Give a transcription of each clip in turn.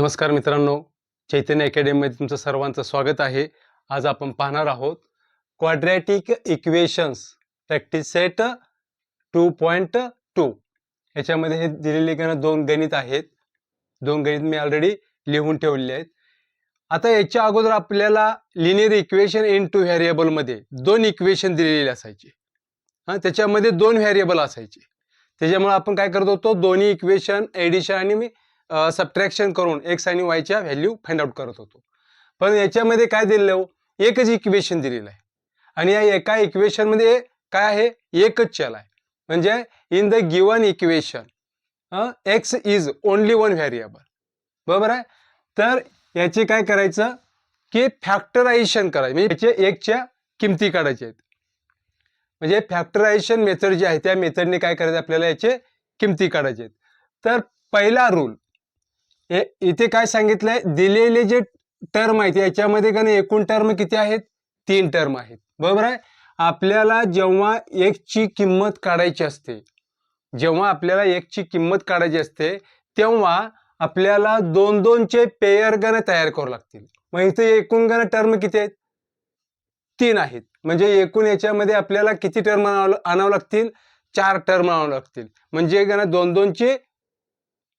नमस्कार मित्रांनो, चैतन्य अकॅडमीमध्ये तुमचं सर्वांचं स्वागत आहे. आज आपण पाहणार आहोत क्वाड्रॅटिक इक्वेशन्स प्रॅक्टिस सेट 2.2. याच्यामध्ये हे दिलेले दोन गणित आहेत. दोन गणित मी ऑलरेडी लिहून ठेवलेले आहेत. आता याच्या अगोदर आपल्याला लिनियर इक्वेशन इन टू व्हेरिएबलमध्ये दोन इक्वेशन दिलेले असायचे. त्याच्यामध्ये दोन व्हेरिएबल असायचे. त्याच्यामुळे आपण काय करत होतो, दोन्ही इक्वेशन एडिशन आणि सबट्रॅक्शन करून एक्स आणि वायच्या व्हॅल्यू फाइंड आउट करत होतो. पण याच्यामध्ये काय दिलेलं आहे, एकच इक्वेशन दिलेलं आहे आणि या एका इक्वेशन मध्ये काय आहे, एकच चल आहे. म्हणजे in the given equation x is only one variable. बरोबर आहे. तर याचे काय करायचं की फॅक्टरायझेशन करायचं, म्हणजे याचे एकच्या किमती काढायच्या आहेत. म्हणजे फॅक्टरायझेशन मेथड जी आहे त्या मेथडने काय करायचं, आपल्याला याचे किमती काढायचे आहेत. तर पहिला रूल इथे काय सांगितलंय, दिलेले जे टर्म आहेत याच्यामध्ये का एकूण टर्म किती आहेत, 3 टर्म आहेत. बरोबर आहे. आपल्याला जेव्हा एकची किंमत काढायची असते, जेव्हा आपल्याला एकची किंमत काढायची असते तेव्हा आपल्याला दोन दोनचे पेयर गण तयार करावे लागतील. मग इथे एकूण गण टर्म किती आहेत, 3 आहेत. म्हणजे एकूण याच्यामध्ये आपल्याला किती टर्म आणावं लागतील, 4 टर्म आणावं लागतील. म्हणजे गण दोन दोनचे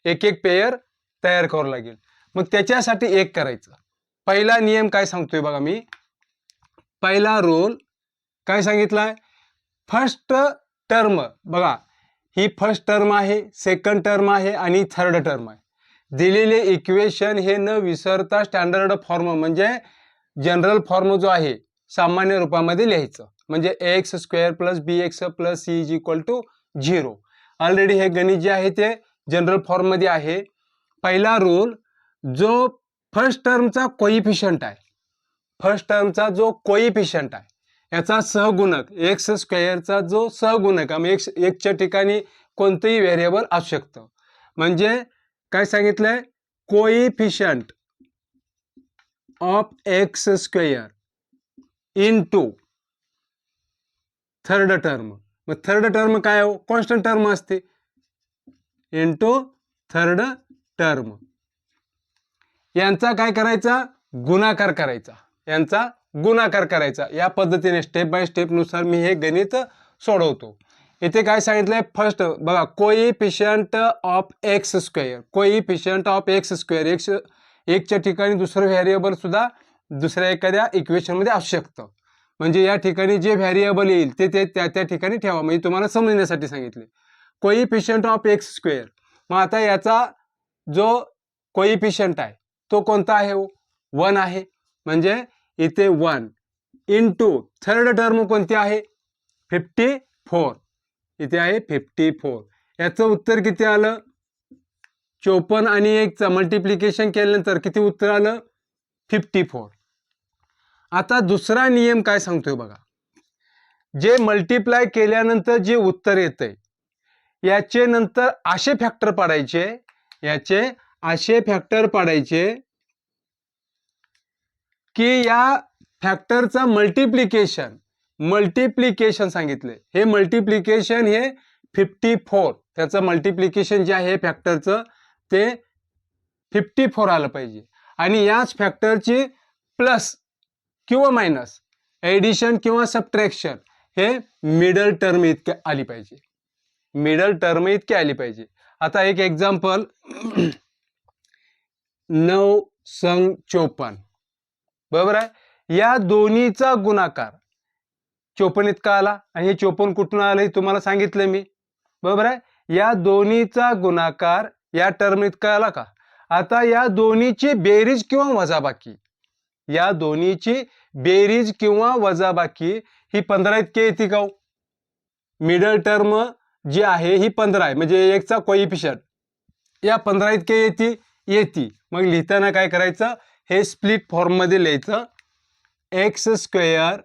एक एक पेयर तयार करावं लागेल. मग त्याच्यासाठी एक करायचं. पहिला नियम काय सांगतोय बघा, मी पहिला रूल काय सांगितलाय, फर्स्ट टर्म बघा, ही फर्स्ट टर्म आहे, सेकंड टर्म आहे आणि थर्ड टर्म आहे. दिलेले इक्वेशन हे न विसरता स्टँडर्ड फॉर्म म्हणजे जनरल फॉर्म जो आहे सामान्य रूपामध्ये लिहायचं. म्हणजे x square plus b x plus c is equal to 0. Already हे गणित जे आहे ते जनरल फॉर्म मध्ये आहे. पहिला रूल, जो फर्स्ट टर्मचा कोइफिशियंट आहे, फर्स्ट टर्मचा जो कोइफिशियंट आहे याचा सहगुणक, एक्स स्क्वेअरचा जो सहगुणक आहे, एक्सच्या ठिकाणी कोणतेही व्हेरिएबल असू शकतं. म्हणजे काय सांगितलंय, coefficient of x square into third term. मग थर्ड टर्म काय हो, कॉन्स्टंट टर्म असते, इनटू थर्ड टर्म. यांचा काय करायचा, गुणाकार करायचा, यांचा गुणाकार करायचा. या पद्धतीने स्टेप बाय स्टेप नुसार मी हे गणित सोडवतो. इथे काय सांगितलंय, फर्स्ट बघा, coefficient of x square, coefficient of x square, x एकच्या ठिकाणी दुसरं व्हेरिएबल सुद्धा दुसऱ्या एखाद्या इक्वेशन मध्ये असू शकतं. म्हणजे या ठिकाणी जे व्हेरिएबल येईल ते त्या ठिकाणी ठेवा. म्हणजे तुम्हाला समजण्यासाठी सांगितले. Coefficient of x square. मग आता याचा जो कोइफिशियंट आहे तो कोणता आहे, 1 आहे. म्हणजे इथे 1 इनटू थर्ड टर्म कोणती आहे, 54. इथे आहे 54. याचं उत्तर किती आलं, 54 आणि 1चं मल्टिप्लिकेशन केल्यानंतर किती उत्तर आलं, 54. आता दुसरा नियम काय सांगतोय बघा, जे मल्टिप्लाय केल्यानंतर जे उत्तर येतंय याचे नंतर असे फॅक्टर पाडायचे, याचे असे फॅक्टर पाडायचे की या फॅक्टरचा मल्टिप्लिकेशन सांगितले. हे मल्टिप्लिकेशन हे 54, त्याचं मल्टिप्लिकेशन जे आहे फॅक्टरचं ते 54 आलं पाहिजे. आणि याच फॅक्टरची प्लस किंवा मायनस, एडिशन किंवा सबट्रॅक्शन हे मिडल टर्म इतके आली पाहिजे, मिडल टर्म इतके आली पाहिजे. आता एक एक्झाम्पल, 9 संग 54. बरोबर आहे. या दोन्हीचा गुणाकार 54 इतका आला आणि हे 54 कुठून आलं हे तुम्हाला सांगितलं मी. बरोबर आहे. या दोन्हीचा गुणाकार या टर्म इतका आला का. आता या दोन्हीची बेरीज किंवा वजाबाकी, या दोन्हीची बेरीज किंवा वजाबाकी ही 15 इतके येते का. मिडल टर्म जी आहे ही 15 आहे, म्हणजे एकचा कोइफिशियंट या 15 इतके येते. मग लिहिताना काय करायचं, हे स्प्लिट फॉर्म मध्ये लिहायचं. एक्स स्क्वेअर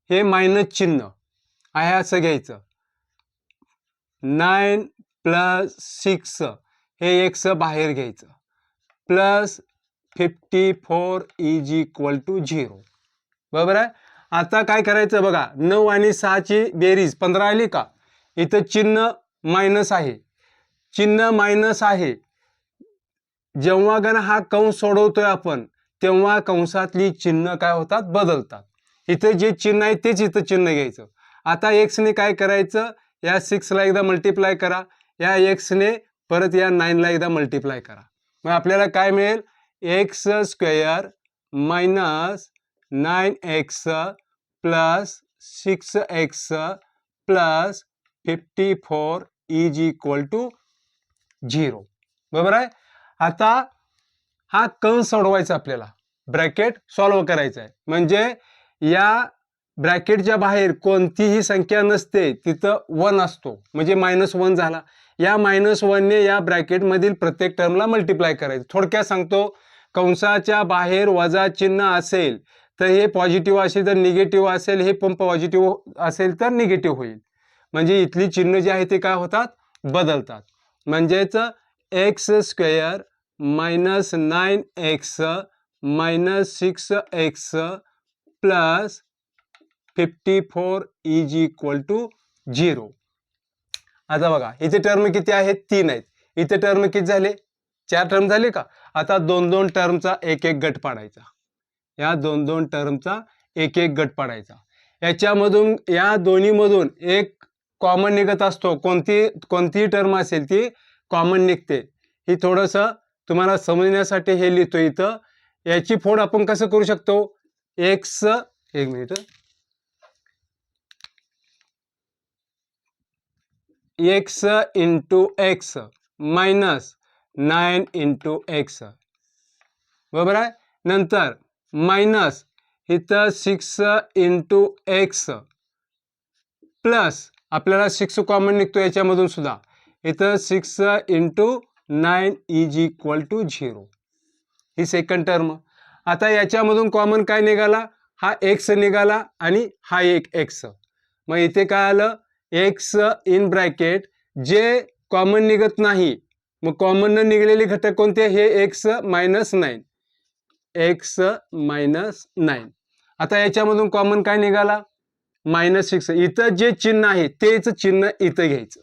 हे मायनस चिन्ह आहे असं घ्यायचं. 9 प्लस 6 हे एक्स बाहेर घ्यायचं, प्लस 54 इज इक्वल टू 0. बरोबर आहे. आता काय करायचं बघा, 9 आणि 6ची बेरीज 15 आली का. इथं चिन्ह मायनस आहे, चिन्ह मायनस आहे, जेव्हा गण हा कंस सोडवतोय आपण तेव्हा कंसातली चिन्ह काय होतात, बदलतात. इथं जे चिन्ह आहे तेच इथं चिन्ह घ्यायचं. आता x ने काय करायचं, या 6 ला एकदा मल्टिप्लाय करा, या x ने परत या 9 ला एकदा मल्टिप्लाय करा. मग आपल्याला काय मिळेल, x square minus 9x plus 6x plus 54 is equal to 0. बरोबर आहे. आता हा कंस सोडवायचा आपल्याला, ब्रॅकेट सॉल्व्ह करायचा आहे. म्हणजे या ब्रॅकेटच्या बाहेर कोणतीही संख्या नसते, तिथं 1 असतो, म्हणजे -1 झाला. या -1 ने या ब्रॅकेटमधील प्रत्येक टर्मला मल्टिप्लाय करायचं. थोडक्यात सांगतो, कंसाच्या बाहेर वजा चिन्ह असेल तर हे पॉझिटिव्ह असेल तर निगेटिव्ह असेल, हे पण पॉझिटिव्ह असेल तर निगेटिव्ह होईल. म्हणजे इथली चिन्ह जी आहे ते काय होतात, बदलतात. म्हणजेच x square minus 9x minus 6x plus 54 is equal to 0. आता बघा इथे टर्म किती आहेत, 3 आहेत. इथे टर्म किती झाले, 4 टर्म झाले का. आता 2-2 टर्मचा एक गट पाडायचा. या 2-2 टर्मचा एक गट पाडायचा. याच्यामधून या दोन्हीमधून एक कॉमन निघत असतो. कोणतीही टर्म असेल ती कॉमन निघते. ही थोडंसं तुम्हाला समजण्यासाठी हे लिहितो इथं. याची फोड आपण कसं करू शकतो, एक्स, एक minute, x into x minus 9 into x. बरोबर आहे. नंतर मायनस इथं 6 इंटू एक्स प्लस आपल्याला 6 कॉमन निघतो याच्यामधून सुद्धा, इथं 6 इंटू 9 इज इक्वल टू 0. ही सेकंड टर्म. आता याच्यामधून कॉमन काय निघाला, हा एक्स निघाला आणि हा एक एक्स. मग इथे काय आलं, एक्स इन ब्रॅकेट जे कॉमन निघत नाही, मग कॉमन न निघलेले घटक कोणते, हे एक्स मायनस 9, एक्स मायनस 9. आता याच्यामधून कॉमन काय निघाला, -6. इथं जे चिन्ह आहे तेच चिन्ह इथं घ्यायचं.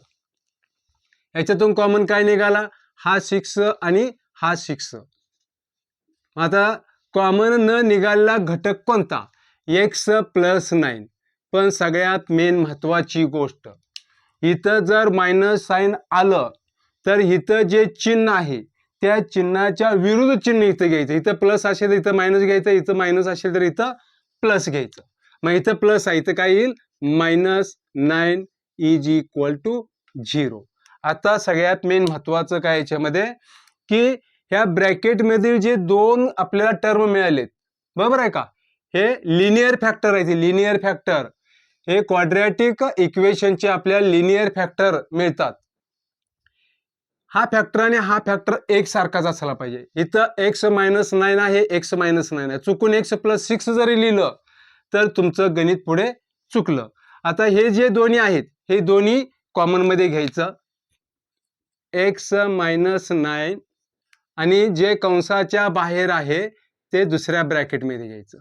याच्यातून कॉमन काय निघाला, हा 6 आणि हा 6. आता कॉमन न निघालेला घटक कोणता, एक्स प्लस 9. पण सगळ्यात मेन महत्वाची गोष्ट, इथं जर मायनस साइन आलं तर इथं जे चिन्ह आहे त्या चिन्हाच्या विरुद्ध चिन्ह इथं घ्यायचं. इथं प्लस असेल तर इथं मायनस घ्यायचं, इथं मायनस असेल तर इथं प्लस घ्यायचं. मग इथं प्लस आहे, इथं काय येईल, -9 इज इक्वल टू 0. आता सगळ्यात मेन महत्वाचं काय याच्यामध्ये, की ह्या ब्रॅकेटमधील जे दोन आपल्याला टर्म मिळालेत, बरोबर आहे का, हे लिनियर फॅक्टर आहे. लिनियर फॅक्टर हे क्वाड्रॅटिक इक्वेशनचे आपल्याला लिनियर फॅक्टर मिळतात. हा फॅक्टर आणि हा फॅक्टर एक सारखाच असला पाहिजे. इथं x -9 आहे, x -9 आहे, चुकून x + 6 जरी लिहिलं तर तुमचं गणित पुढे चुकलं. आता हे जे दोन्ही आहेत हे दोन्ही कॉमन मध्ये घ्यायचं, x -9 आणि जे कंसाच्या बाहेर आहे ते दुसऱ्या ब्रॅकेट मध्ये घ्यायचं,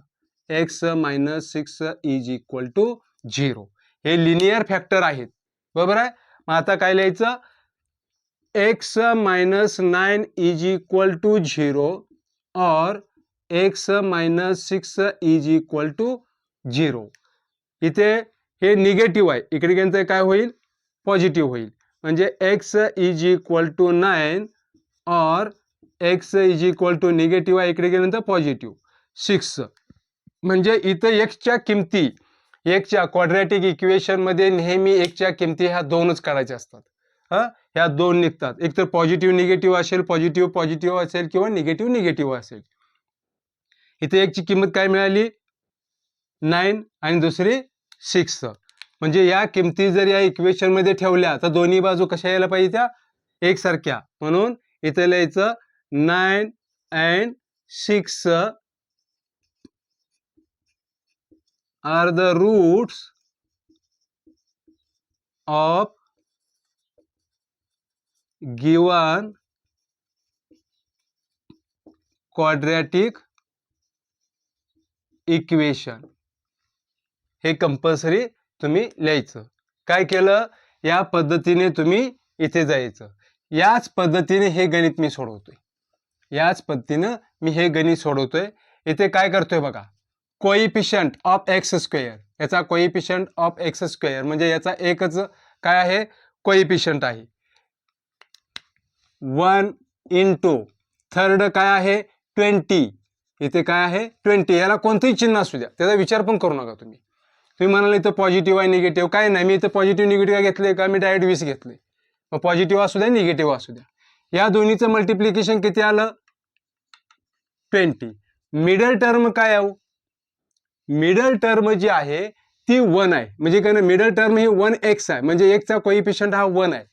x -6 इज इक्वल टू 0. हे लिनियर फॅक्टर आहेत, बरोबर आहे. मग आता काय लिहायचं, x -9 इज इक्वल टू 0 और x -6 इज इक्वल टू 0. इथे हे निगेटिव्ह आहे, इकडे गेलं काय होईल, पॉझिटिव्ह होईल. म्हणजे x इज इक्वल टू 9 और x is equal to negative आहे, इकडे गेल्यानंतर पॉझिटिव्ह 6. म्हणजे इथं x च्या किमती, x च्या क्वाड्रॅटिक इक्वेशन मध्ये नेहमी x च्या किमती ह्या दोनच काढायच्या असतात. ह्या दोन निघतात, एक तर पॉझिटिव्ह निगेटिव्ह असेल, पॉझिटिव्ह पॉझिटिव्ह असेल किंवा निगेटिव्ह निगेटिव्ह असेल. इथे एक ची किंमत काय मिळाली, 9 आणि दुसरी 6. म्हणजे या किमती जर या इक्वेशन मध्ये ठेवल्या तर दोन्ही बाजू कशा यायला पाहिजे, त्या एकसारख्या. म्हणून इथे लिहायचं 9 and 6 are the roots of given quadratic equation. हे कंपल्सरी तुम्ही लिहायचं. काय केलं, या पद्धतीने तुम्ही इथे जायचं. याच पद्धतीने हे गणित मी सोडवतोय. याच पद्धतीनं मी हे गणित सोडवतोय. इथे काय करतोय बघा, कोइफिशियंट ऑफ एक्स स्क्वेअर, याचा कोइफिशियंट ऑफ एक्स स्क्वेअर म्हणजे याचा एकच काय आहे, कोइफिशियंट आहे. 1 इंटू थर्ड काय आहे 20, इथे काय आहे 20. याला कोणतंही चिन्ह असू द्या, त्याचा विचार पण करू नका तुम्ही. तुम्ही म्हणाल इथं पॉझिटिव्ह आहे निगेटिव्ह, काय नाही, मी इथं पॉझिटिव्ह निगेटिव्ह घेतले का, मी डायरेक्ट 20 घेतले. मग पॉझिटिव्ह असू द्या निगेटिव्ह असू द्या, या दोन्हीचं मल्टिप्लिकेशन किती आलं 20. मिडल टर्म काय आहे, मिडल टर्म जी आहे ती 1 आहे. म्हणजे काय ना, मिडल टर्म ही 1x आहे, म्हणजे एक्सचा कोइफिशियंट हा 1 आहे.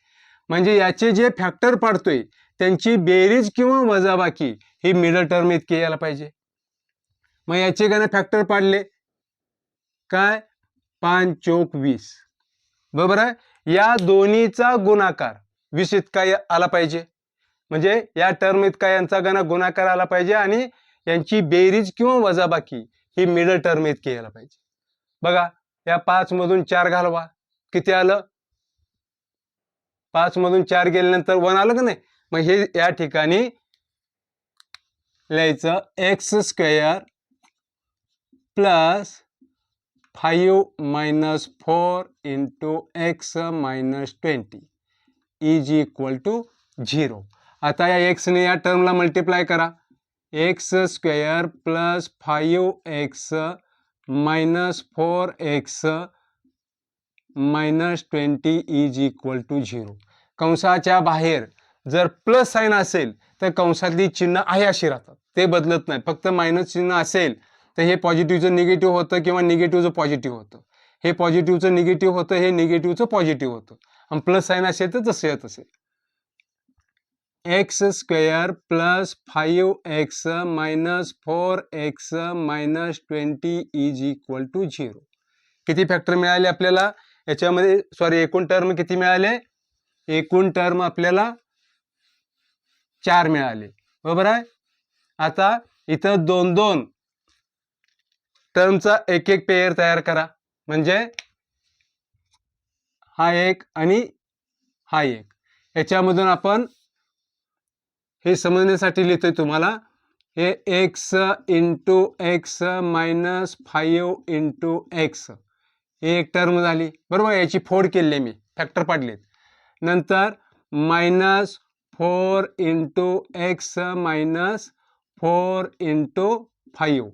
म्हणजे याचे जे फॅक्टर पाडतोय त्यांची बेरीज किंवा वजाबाकी ही मिडल टर्म इतकी यायला पाहिजे. मग याचे गण फॅक्टर पाडले काय, 5 चौक 20, बरोबर आहे. या दोन्हीचा गुणाकार 20 इतका आला पाहिजे. म्हणजे या टर्म इतका यांचा गुणाकार आला पाहिजे आणि यांची बेरीज किंवा वजाबाकी ही मिडल टर्म इतकी यायला पाहिजे. बघा, या 5 मधून 4 घालवा, किती आलं, 5 मधून 4 गेल्यानंतर 1 आलं का नाही. मग हे या ठिकाणी लिहायचं x square plus 5 minus 4 into x minus 20 is equal to 0. आता या एक्सने या टर्मला मल्टिप्लाय करा, x square plus 5x minus 4x minus 20 is equal to 0. कंसाच्या बाहेर जर प्लस साइन असेल तर कंसातली चिन्ह आहे अशी राहतात, ते बदलत नाही. फक्त मायनस चिन्ह असेल तर हे पॉझिटिव्हचं निगेटिव्ह होतं किंवा निगेटिव्हचं पॉझिटिव्ह होतं. हे पॉझिटिव्हचं निगेटिव्ह होतं, हे निगेटिव्हचं पॉझिटिव्ह होतं. आणि प्लस साइन असेल तर तसे तसे. X square plus 5x minus 4x minus 20 is equal to 0. किती फॅक्टर मिळाले आपल्याला याच्यामध्ये, सॉरी एकूण टर्म किती मिळाले, एकूण टर्म आपल्याला 4 मिळाले, बरोबर आहे. आता इथं 2-2 टर्मचा एक एक पेयर तयार करा, म्हणजे हा एक आणि हा एक. याच्यामधून आपण हे समजण्यासाठी लिहितोय तुम्हाला, हे x into x minus 5 into x ही एक टर्म झाली, बरोबर. याची फोड केली मी, फॅक्टर पाडलेत. नंतर minus 4 into x minus 4 into 5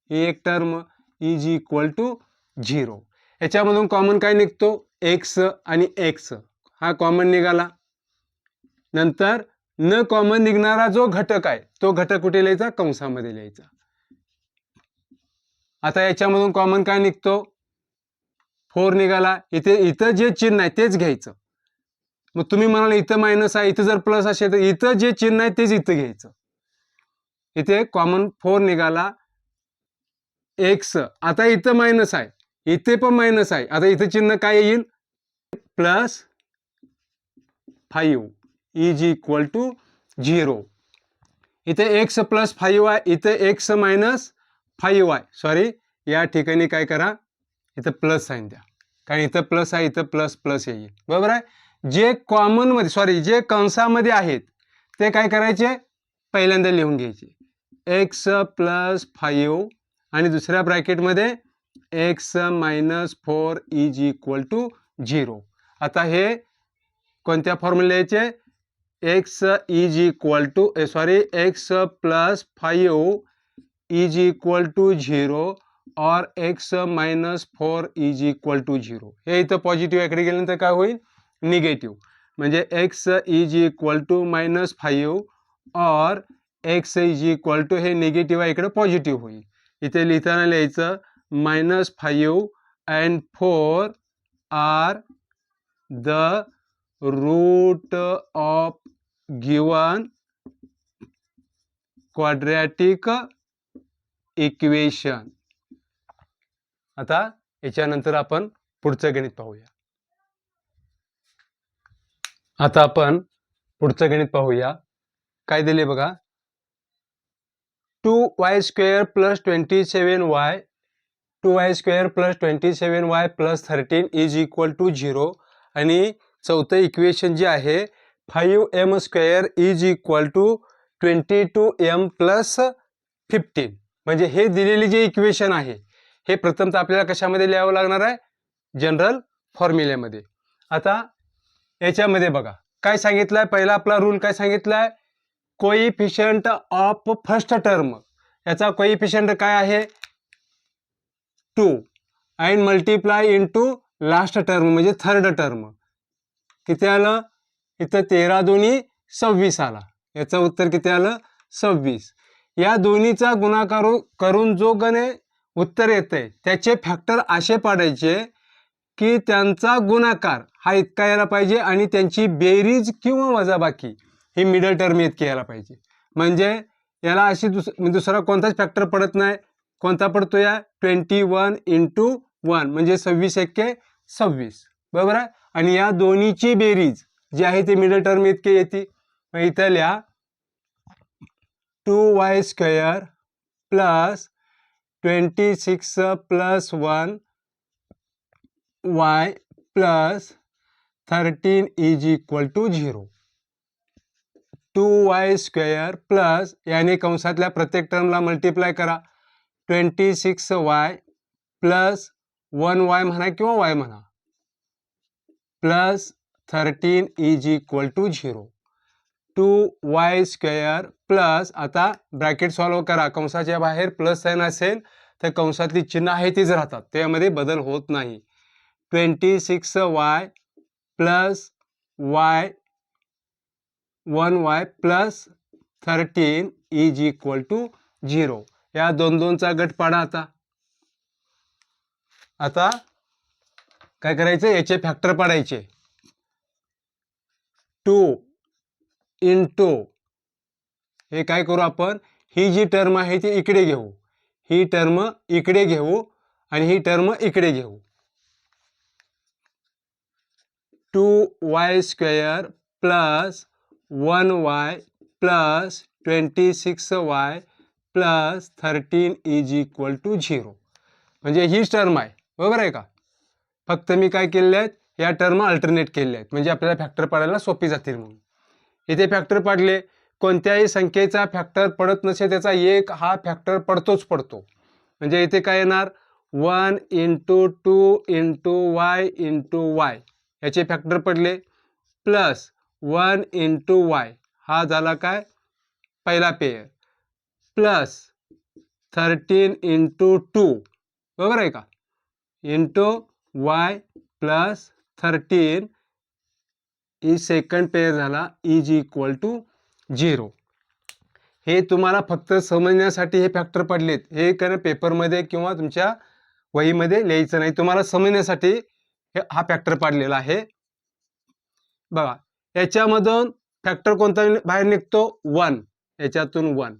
ही एक टर्म इज इक्वल टू 0. याच्यामधून कॉमन काय निघतो, एक्स आणि एक्स हा कॉमन निघाला. नंतर न कॉमन निघणारा जो घटक आहे तो घटक कुठे लिहायचा, कंसामध्ये लिहायचा. आता याच्यामधून कॉमन काय निघतो, 4 निघाला. इथं जे चिन्ह आहे तेच घ्यायचं. मग तुम्ही म्हणाल इथं मायनस आहे, इथं जर प्लस असेल तर इथं जे चिन्ह आहे तेच इथं घ्यायचं. इथे कॉमन 4 निघाला, एक्स. आता इथं मायनस आहे, इथे पण मायनस आहे. आता इथं चिन्ह काय येईल, प्लस 5 इज इक्वल टू 0. इथे एक्स प्लस 5 आहे, इथे एक्स मायनस 5 आहे. सॉरी, या ठिकाणी काय करा, इथं प्लस साइन द्या, कारण इथं प्लस आहे, इथं प्लस प्लस येईल, बरोबर आहे. जे कॉमन मध्ये, सॉरी जे कंसामध्ये आहेत ते काय करायचे, पहिल्यांदा लिहून घ्यायचे, एक्स प्लस 5 आणि दुसऱ्या ब्रॅकेटमध्ये x minus 4 is equal to 0. आता हे कोणत्या फॉर्म्युला याचे, x is equal to x plus 5 is equal to 0 और x minus 4 is equal to 0. हे इथं पॉझिटिव्ह इकडे गेल्यानंतर काय होईल, निगेटिव्ह. म्हणजे x is equal to minus 5 और एक्स इज इक्वल टू, हे निगेटिव्ह आहे इकडे पॉझिटिव्ह होईल. इथे लिहिताना लिहायचं -5 and 4 are the root of given quadratic equation. आता याच्यानंतर आपण पुढचं गणित पाहूया. आता आपण पुढचं गणित पाहूया. काय दिले बघा, 2y² plus 27y 2y² plus 27y plus 13 is equal to 0. आणि चौथं इक्वेशन जे आहे 5m² is equal to 22m plus 15. म्हणजे हे दिलेली जे इक्वेशन आहे हे प्रथमतः आपल्याला कशामध्ये लिहावं लागणार आहे? जनरल फॉर्म्युल्यामध्ये. आता याच्यामध्ये बघा काय सांगितलंय, पहिला आपला रूल काय सांगितलाय, कोइफिशियंट ऑफ फर्स्ट टर्म. याचा कोइफिशियंट काय आहे? 2 and multiply into last term म्हणजे थर्ड टर्म. किती आलं इथं? 13 दोन्ही 26 आला. याचं उत्तर किती आलं? 26. या दोन्हीचा गुणाकार करून जो गणे उत्तर येते त्याचे फॅक्टर असे पाडायचे की त्यांचा गुणाकार हा इतका यायला पाहिजे आणि त्यांची बेरीज किंवा वजाबाकी ही मिडल टर्म इतकी यायला पाहिजे. म्हणजे याला अशी दुसरा कोणताच फॅक्टर पडत नाही. कोणता पडतो? या 21 इंटू 1 म्हणजे 26 एक्के 26. बरोबर आहे. आणि या दोन्हीची बेरीज जी आहे ती मिडल टर्म इतके येते. मग इथं लिहा 2y square plus 26 plus 1 y plus 13 is equal to 0. 2y square plus याने कंसातल्या प्रत्येक टर्मला मल्टिप्लाय करा. 26y प्लस 1y म्हणा किंवा y म्हणा plus 13 is equal to 0. 2y square plus, आता ब्रॅकेट सॉल्व्ह करा. कंसाच्या बाहेर प्लस साइन असेल तर कंसातली चिन्ह आहे तीच राहतात, त्यामध्ये बदल होत नाही. 26y plus y 1y plus 13 is equal to 0. या दोन दोनचा गट पाडा. आता काय करायचं? याचे फॅक्टर पाडायचे. 2 इंटू हे काय करू आपण? ही जी टर्म आहे ती इकडे घेऊ, ही टर्म इकडे घेऊ आणि ही टर्म इकडे घेऊ. 2y square plus 1y plus 26y plus 13 is equal to 0. म्हणजे हीच टर्म आहे. बरोबर आहे का? फक्त मी काय केलेले आहेत, या टर्म अल्टरनेट केलेल्या आहेत म्हणजे आपल्याला फॅक्टर पाडायला सोपी जातील म्हणून. इथे फॅक्टर पाडले. कोणत्याही संख्येचा फॅक्टर पडत नसेल त्याचा एक हा फॅक्टर पडतोच पडतो. म्हणजे इथे काय येणार? 1 into 2 into Y into Y याचे फॅक्टर पडले प्लस 1 इंटू वाय हा झाला काय? पहिला पेयर प्लस 13 इंटू 2 बरोबर आहे का? इंटू वाय प्लस 13 ही सेकंड पेयर झाला इज इक्वल टू 0. हे तुम्हाला फक्त समजण्यासाठी हे फॅक्टर पडलेत. हे कारण पेपरमध्ये किंवा तुमच्या वहीमध्ये लिहायचं नाही, तुम्हाला समजण्यासाठी हा फॅक्टर पाडलेला आहे. बघा याच्यामधून फॅक्टर कोणता बाहेर निघतो? 1. याच्यातून 1,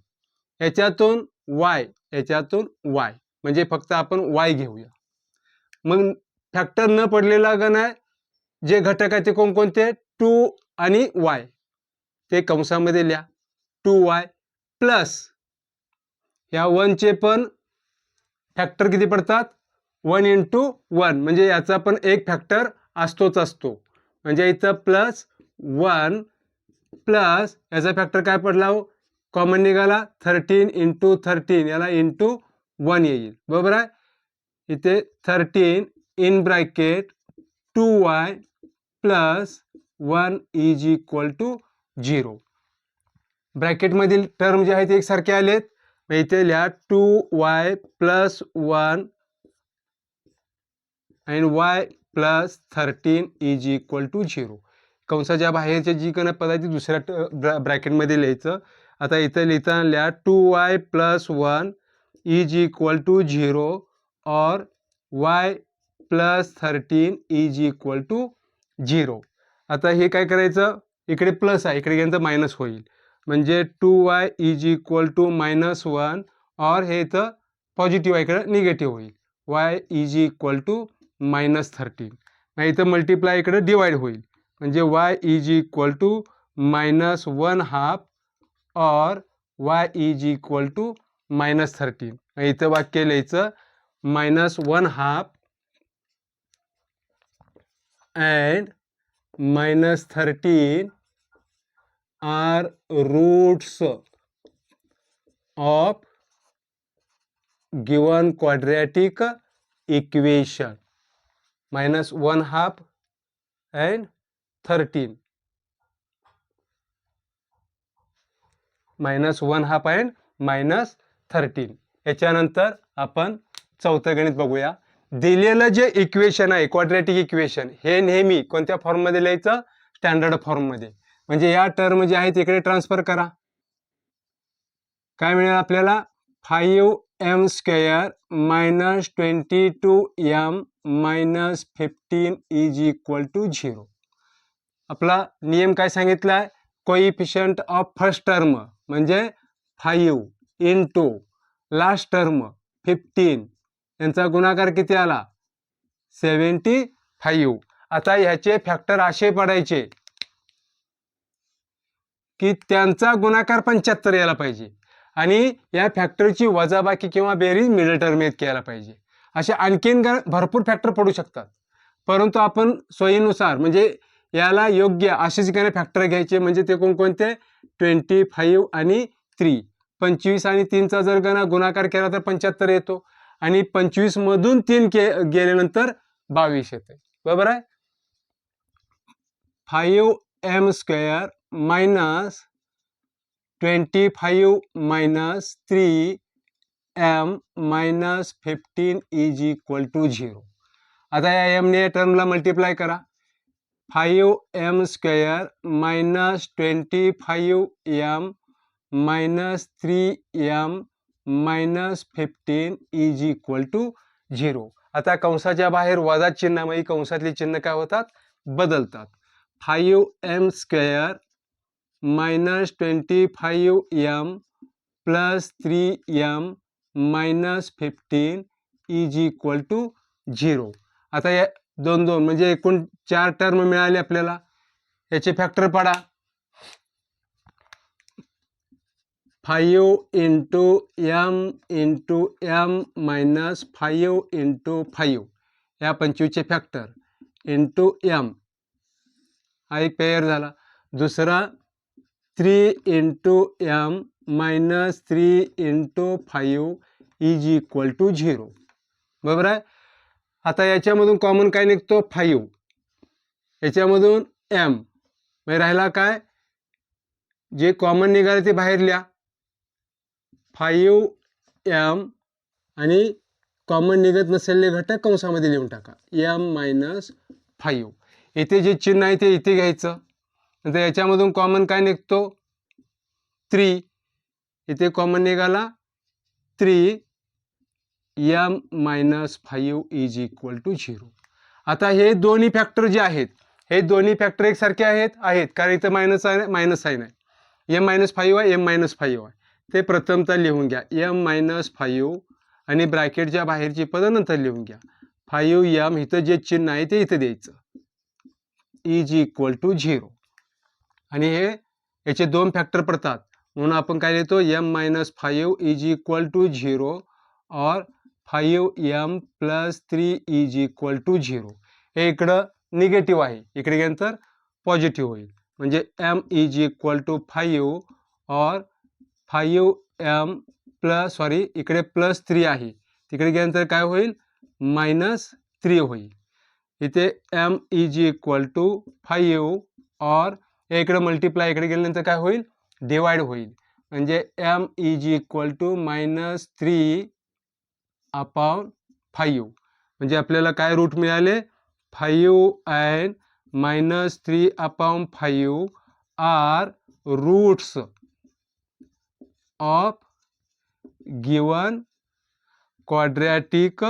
याच्यातून y, याच्यातून y, म्हणजे फक्त आपण y घेऊया. मग फॅक्टर न पडलेला गण आहे जे घटक आहे ते कोणकोणते? 2 आणि y. ते कंसामध्ये लिहा. 2y प्लस या 1 चे पण फॅक्टर किती पडतात? 1 इंटू 1 म्हणजे याचा पण एक फॅक्टर असतोच असतो. म्हणजे इथं प्लस 1 प्लस याचा फॅक्टर काय पडला हो? कॉमन निघाला 13 इंटू 13, याला इंटू 1 येईल. बरोबर आहे. इथे 13 in bracket 2y plus 1 is equal to 0. ब्रॅकेटमधील टर्म जे आहेत ते एकसारखे आलेत. इथे लिहा 2y प्लस 1 आणि y plus 13 is equal to 0. कंसाच्या बाहेरचे जी काही पद आहे ती दुसऱ्या ब्रॅकेटमध्ये लिहायचं. आता इथं लिहिताना लिहा 2y plus 1 is equal to 0 और y plus 13 is equal to 0. आता हे काय करायचं? इकडे प्लस आहे, इकडे गेल्यानंतर मायनस होईल. म्हणजे 2y इज इक्वल टू -1 और हे इथं पॉझिटिव्ह आहे, इकडे निगेटिव्ह होईल. y is equal to -13. मग इथं मल्टिप्लाय इकडे डिवाइड होईल. म्हणजे y इज इक्वल टू -1/2 और y इज इक्वल टू -13. इथं वाक्य लिहायचं -1/2 and -13 are roots of given quadratic equation -1/2 and 13 -1/2 and -13. याच्यानंतर आपण चौथं गणित बघूया. दिलेलं जे इक्वेशन आहे क्वाड्रॅटिक इक्वेशन हे नेहमी कोणत्या फॉर्ममध्ये लिहायचं? स्टँडर्ड फॉर्ममध्ये. म्हणजे या टर्म जे आहेत इकडे ट्रान्सफर करा. काय मिळेल आपल्याला? 5m² - 22m - 15 = 0. आपला नियम काय सांगितलाय? कोइफिशियंट ऑफ फर्स्ट टर्म म्हणजे 5 इंटू लास्ट टर्म 15 यांचा गुणाकार किती आला? 75. आता ह्याचे फॅक्टर असे पडायचे की त्यांचा गुणाकार 75 यायला पाहिजे आणि या फॅक्टरची वजाबाकी किंवा बेरीज मिडल टर्म येत केला पाहिजे. असे आणखीन भरपूर फॅक्टर पडू शकतात, परंतु आपण सोयीनुसार म्हणजे याला योग्य असे ठिकाणी फॅक्टर घ्यायचे. म्हणजे ते कोणकोणते? 25 आणि 3. 25 आणि 3चा जर गुणाकार केला तर 75 येतो आणि 25 मधून 3 गेल्यानंतर 22 येते. बरोबर आहे? 5m² - 25 - 3m - 15 = 0. आता या m ने टर्मला मल्टिप्लाय करा. 5m² - 25m - 3m - 15 = 0. आता कंसाच्या बाहेर वजा चिन्हामध्ये कंसातले चिन्ह काय होतात? बदलतात. 5m² - 25m + 3m - 15 = 0. आता या 2 म्हणजे एकूण 4 टर्म मिळाले आपल्याला. याचे फॅक्टर पडा. 5 × m × m - 5 × 5 या 25चे फॅक्टर इंटू m हा एक पेयर झाला. दुसरा 3 × m - 3 × 5 = 0. बरोबर आहे? आता याच्यामधून कॉमन काय निघतो? 5. याच्यामधून m म्हणजे राहिला काय? जे कॉमन निघाले ते बाहेर लिहा. 5m आणि कॉमन निघत नसलेले घटक कंसामध्ये लिहून टाका. m - 5. इथे जे चिन्ह आहे ते इथे घ्यायचं. नंतर याच्यामधून कॉमन काय निघतो? 3. इथे कॉमन निघाला 3. m - 5 = 0. आता हे दोन्ही फॅक्टर जे आहेत हे दोन्ही फॅक्टर एकसारखे आहेत कारण इथं मायनस साइन आहे. m - 5 आहे, m - 5 आहे. ते प्रथमतः लिहून घ्या. m - 5 आणि ब्रॅकेटच्या बाहेरची पद नंतर लिहून घ्या. 5m इथं जे चिन्ह आहे ते इथं द्यायचं = 0. आणि हे याचे 2 फॅक्टर पडतात म्हणून आपण काय लिहितो? m - 5 = 0 और 5m + 3 = 0. हे इकडं निगेटिव्ह आहे, इकडे गेल्यानंतर पॉझिटिव्ह होईल. म्हणजे m = 5 और 5m इकडे +3 आहे, तिकडे गेल्यानंतर काय होईल? -3 होईल. इथे m = 5 और इकडे मल्टिप्लाय इकडे गेल्यानंतर काय होईल? डिवाइड होईल. म्हणजे m = -3/5. म्हणजे आपल्याला काय रूट मिळाले? 5 and -3/5 are roots of given quadratic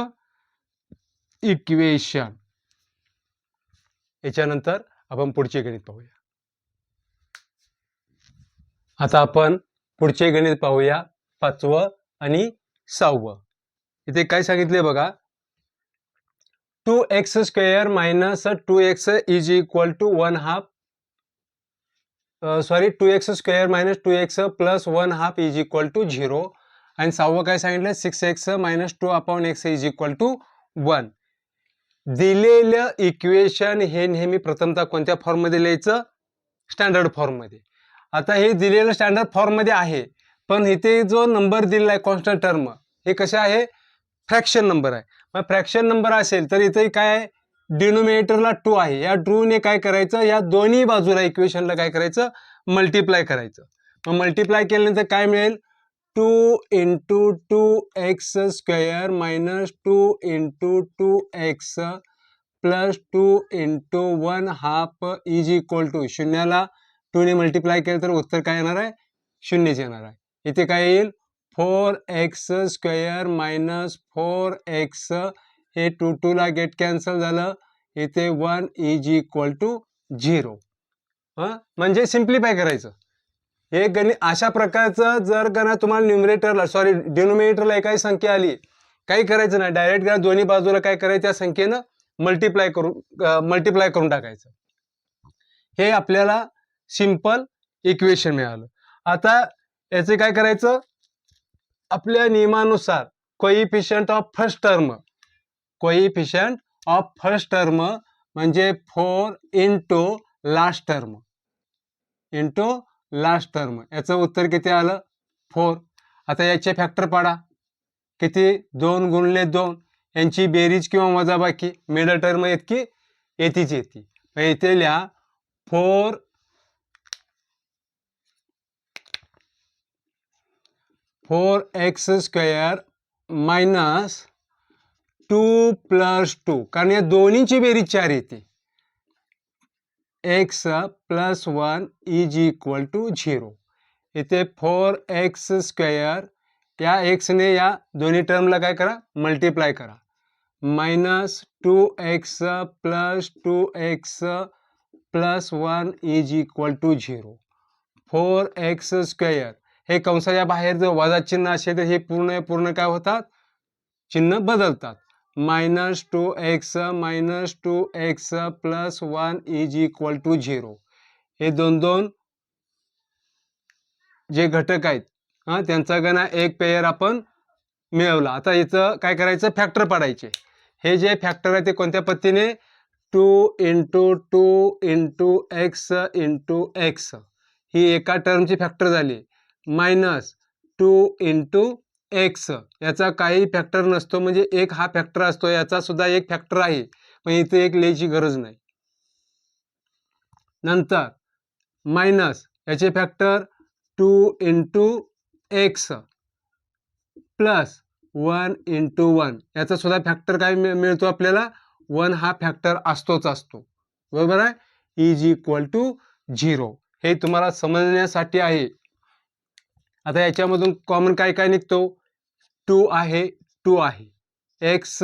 equation. याच्यानंतर आपण पुढचे गणित पाहूया. आता आपण पुढचे गणित पाहूया 5वं आणि 6वं. इथे काय सांगितले बघा? 2x² - 2x = 1/2 2x² - 2x + 1/2 = 0. आणि 6वं काय सांगितलं? 6x - 2/x = 1. दिलेलं इक्वेशन हे नेहमी प्रथमतः कोणत्या फॉर्ममध्ये लिहायचं? स्टँडर्ड फॉर्ममध्ये. आता हे दिलेलं स्टँडर्ड फॉर्ममध्ये आहे, पण इथे जो नंबर दिलेला आहे कॉन्स्टंट टर्म हे कसे आहे, फ्रॅक्शन नंबर आहे. मग फ्रॅक्शन नंबर असेल तर इथे काय आहे, डिनोमिनेटरला 2 आहे. या 2 ने काय करायचं, या दोन्ही बाजूला इक्वेशनला काय करायचं, मल्टिप्लाय करायचं. मग मल्टिप्लाय केल्यानंतर काय मिळेल, 2 × 2x² minus 2 × 2x plus 2 × 1/2 is equal to, शून्याला 2 ने मल्टिप्लाय केलं तर उत्तर काय येणार आहे, 0 येणार आहे. इथे काय येईल, 4x² मायनस 4x, हे 2 ला गेट कॅन्सल झालं. इथे 1 इज इक्वल टू 0. म्हणजे सिम्प्लिफाय करायचं हे गणित अशा प्रकारचं. जर का तुम्हाला न्यूमरेटरला डिनोमिनेटरला एकाही संख्या आली, काही करायचं नाही, डायरेक्ट दोन्ही बाजूला काय करायचं, त्या संख्येनं मल्टिप्लाय करून टाकायचं. हे आपल्याला सिंपल इक्वेशन मिळालं. आता याचे काय करायचं, आपल्या नियमानुसार कोइफिशियंट ऑफ फर्स्ट टर्म म्हणजे 4 × लास्ट टर्म याचं उत्तर किती आलं, 4. आता याचे फॅक्टर पाडा, किती, 2 × 2, यांची बेरीज किंवा वजाबाकी, मिडल टर्म इतकी येतीच येते. इथे लिहा 4x² मायनस 2 + 2, कारण या दोन्हीची बेरीज 4 येते. x + 1 is equal to 0. इथे 4x², या x ने या दोन्ही टर्मला काय करा, मल्टिप्लाय करा. Minus 2x + 2x + 1 is equal to 0. 4x², हे कंसाच्या बाहेर जर वजा चिन्ह असेल तर हे पूर्ण काय होतात, चिन्ह बदलतात. Minus 2x + 1 is equal to 0. हे दोन जे घटक आहेत त्यांचा गणा एक पेयर आपण मिळवला. आता इथं काय करायचं, फॅक्टर पाडायचे. हे जे फॅक्टर आहे ते कोणत्या पद्धतीने, 2 × 2 × x × x, ही एका टर्मची फॅक्टर झाली. मायनस 2 × x, याचा काही फॅक्टर नसतो, म्हणजे एक हा फॅक्टर असतो, याचा सुद्धा एक फॅक्टर आहे, पण इथे एक लिहायची गरज नाही. नंतर मायनस याचे फॅक्टर 2 × x प्लस 1 × 1, याचा सुद्धा फॅक्टर काय मिळतो आपल्याला, 1 हा फॅक्टर असतो, बरोबर आहे, इज इक्वल टू 0. हे तुम्हाला समजण्यासाठी आहे. आता याच्यामधून कॉमन काय काय निघतो, 2 आहे, x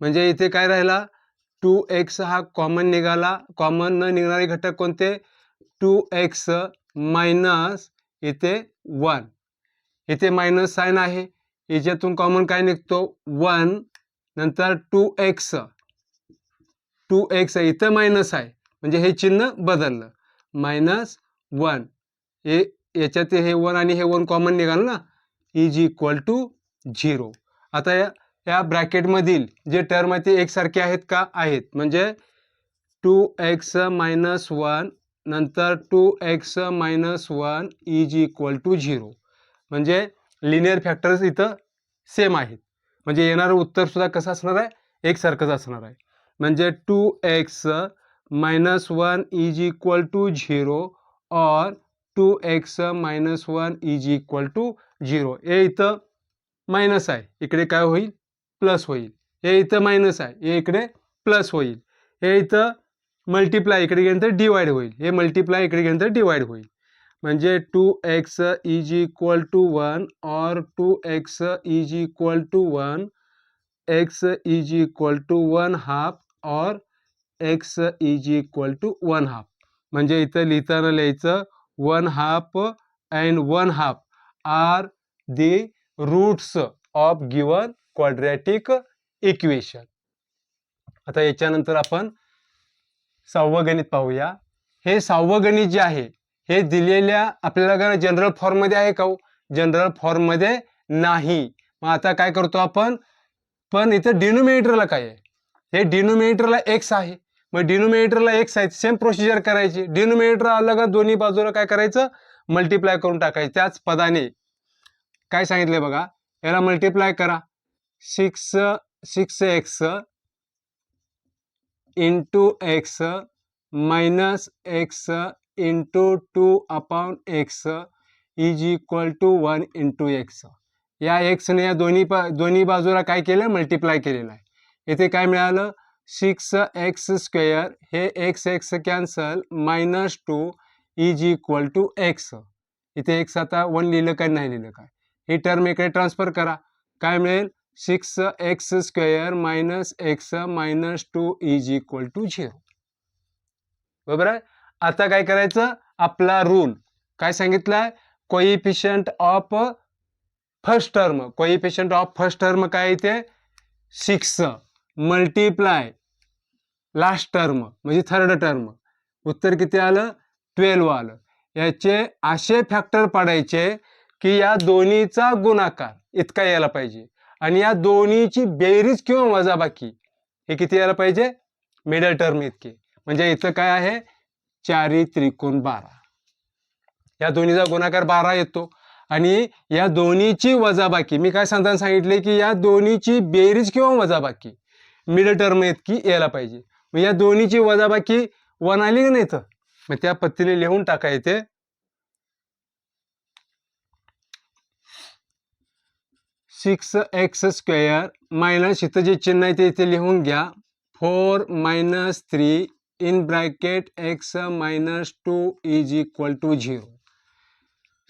म्हणजे इथे काय राहिला, 2x हा कॉमन निघाला. कॉमन न निघणारे घटक कोणते, 2x मायनस इथे 1, इथे मायनस साइन आहे, याच्यातून कॉमन काय निघतो, 1. नंतर 2x इथं मायनस आहे, म्हणजे हे चिन्ह बदललं, -1. याच्यात हे 1 आणि हे 1 कॉमन निघाल ना, इज इक्वल टू 0. आता या ब्रॅकेटमधील जे टर्म आहे ते एकसारखे आहेत का, आहेत, म्हणजे 2x - 1 नंतर 2x - 1 इज इक्वल टू 0. म्हणजे लिनियर फॅक्टर्स इथं सेम आहेत, म्हणजे येणारं उत्तर सुद्धा कसं असणार आहे, एकसारखंच असणार आहे. म्हणजे 2x - 1 इज इक्वल टू 0 और 2x - 1 इज इक्वल टू 0. हे इथं मायनस आहे, इकडे काय होईल, प्लस होईल. हे इथं मायनस आहे, हे इकडे प्लस होईल. हे इथं मल्टिप्लाय इकडे गेल्यानंतर डिवाइड होईल, हे मल्टिप्लाय इकडे गेल्यानंतर डिवाइड होईल. म्हणजे 2x इज इक्वल टू 1 और 2x is equal to 1, x is equal to 1/2 और x इज इक्वल टू 1/2. म्हणजे इथं लिहिताना लिहायचं 1/2 and 1/2 are the roots of given quadratic equation. आता याच्यानंतर आपण 6वं गणित पाहूया. हे 6वं गणित जे आहे हे दिलेल्या आपल्याला जनरल फॉर्म मध्ये आहे का, जनरल फॉर्म मध्ये नाही. मग आता काय करतो आपण, पण इथं डिनोमिनेटरला काय आहे, हे डिनोमिनेटरला x आहे, मग डिनोमिनेटरला x आहे, सेम प्रोसिजर करायची. डिनोमिनेटर आलं का दोन्ही बाजूला काय करायचं, मल्टिप्लाय करून टाकायचं त्याच पदाने. काय सांगितलंय बघा, याला मल्टिप्लाय करा. 6x into x minus x into 2/x is equal to 1 into x. या एक्सने या दोन्ही बाजूला काय केलं, मल्टिप्लाय केलेलं आहे. इथे काय मिळालं, 6x², हे x cancel, -2 is equal to x. इथे x आता 1 लिहिलं काय, नाही लिहिलं काय, ही टर्म इकडे ट्रान्सफर करा. काय मिळेल, 6x² minus x minus 2 is equal to 0. बरोबर आहे. आता काय करायचं, आपला रूल काय सांगितलाय, coefficient of first term. Coefficient of first term काय इथे 6 मल्टिप्लाय लास्ट टर्म म्हणजे थर्ड टर्म. उत्तर किती आलं, 12 आलं. याचे असे फॅक्टर पाडायचे की या दोन्हीचा गुणाकार इतका यायला पाहिजे आणि या दोन्हीची बेरीज किंवा वजाबाकी हे किती यायला पाहिजे, मिडल टर्म इतके. म्हणजे इथं काय आहे, 4 त्रिकोण 12. या दोन्हीचा गुणाकार 12 येतो आणि या दोन्हीची वजाबाकी, मी काय सांगितले की या दोन्हीची बेरीज किंवा वजाबाकी मिडल टर्म इतकी यायला पाहिजे. मग या दोन्हीची वजाबाकी 1 आली की नाही, तर मग त्या पद्धतीने लिहून टाका. येते 6x² मायनस, इथं जे चिन्ह आहे ते इथे लिहून घ्या, 4 - 3 in bracket x minus 2 is equal to 0.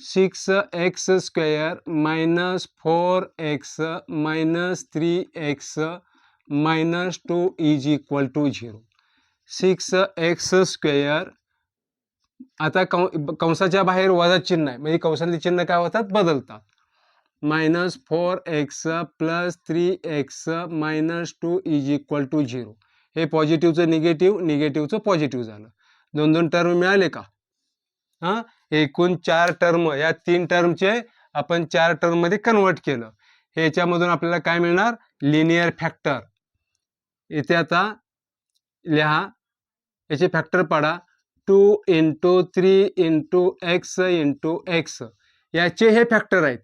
6x² minus 4x minus 3x minus 2 is equal to 0. 6x², आता कंसाच्या बाहेर वजा चिन्ह आहे, म्हणजे कंसातले चिन्ह काय होतात, बदलतात. -4x plus 3x minus 2 is equal to 0. हे पॉझिटिव्हचं निगेटिव्ह, निगेटिव्हचं पॉझिटिव्ह झालं. 2 टर्म मिळाले का. हां, एकूण 4 टर्म, या 3 टर्मचे आपण 4 टर्ममध्ये कन्वर्ट केलं. ह्याच्यामधून आपल्याला काय मिळणार, लिनियर फॅक्टर. इथे आता लिहा, याचे फॅक्टर पाडा. 2 into 3 into x into x, याचे हे फॅक्टर आहेत.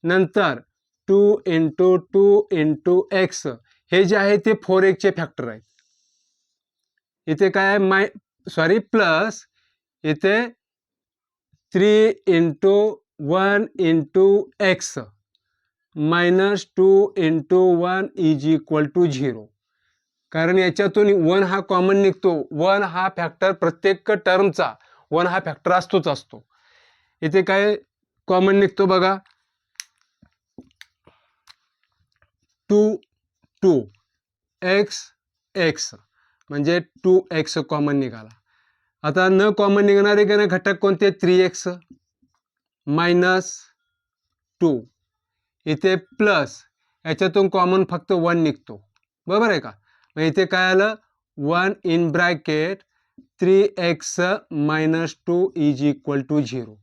नंतर 2 इंटू 2 इंटू x, हे जे आहे ते 4x चे फॅक्टर आहेत. इथे काय आहे, प्लस इथे 3 into 1 into x minus 2 into 1 is equal to 0. कारण याच्यातून 1 हा कॉमन निघतो. 1 हा फॅक्टर प्रत्येक टर्मचा 1 हा फॅक्टर असतो. इथे काय कॉमन निघतो बघा, 2 x म्हणजे 2x कॉमन निघाला. आता न कॉमन निघणारे घटक कोणते, 3x मायनस 2. इथे प्लस, याच्यातून कॉमन फक्त 1 निघतो. बरोबर आहे का. मग इथे काय आलं, 1 in bracket 3x minus 2 is equal to 0.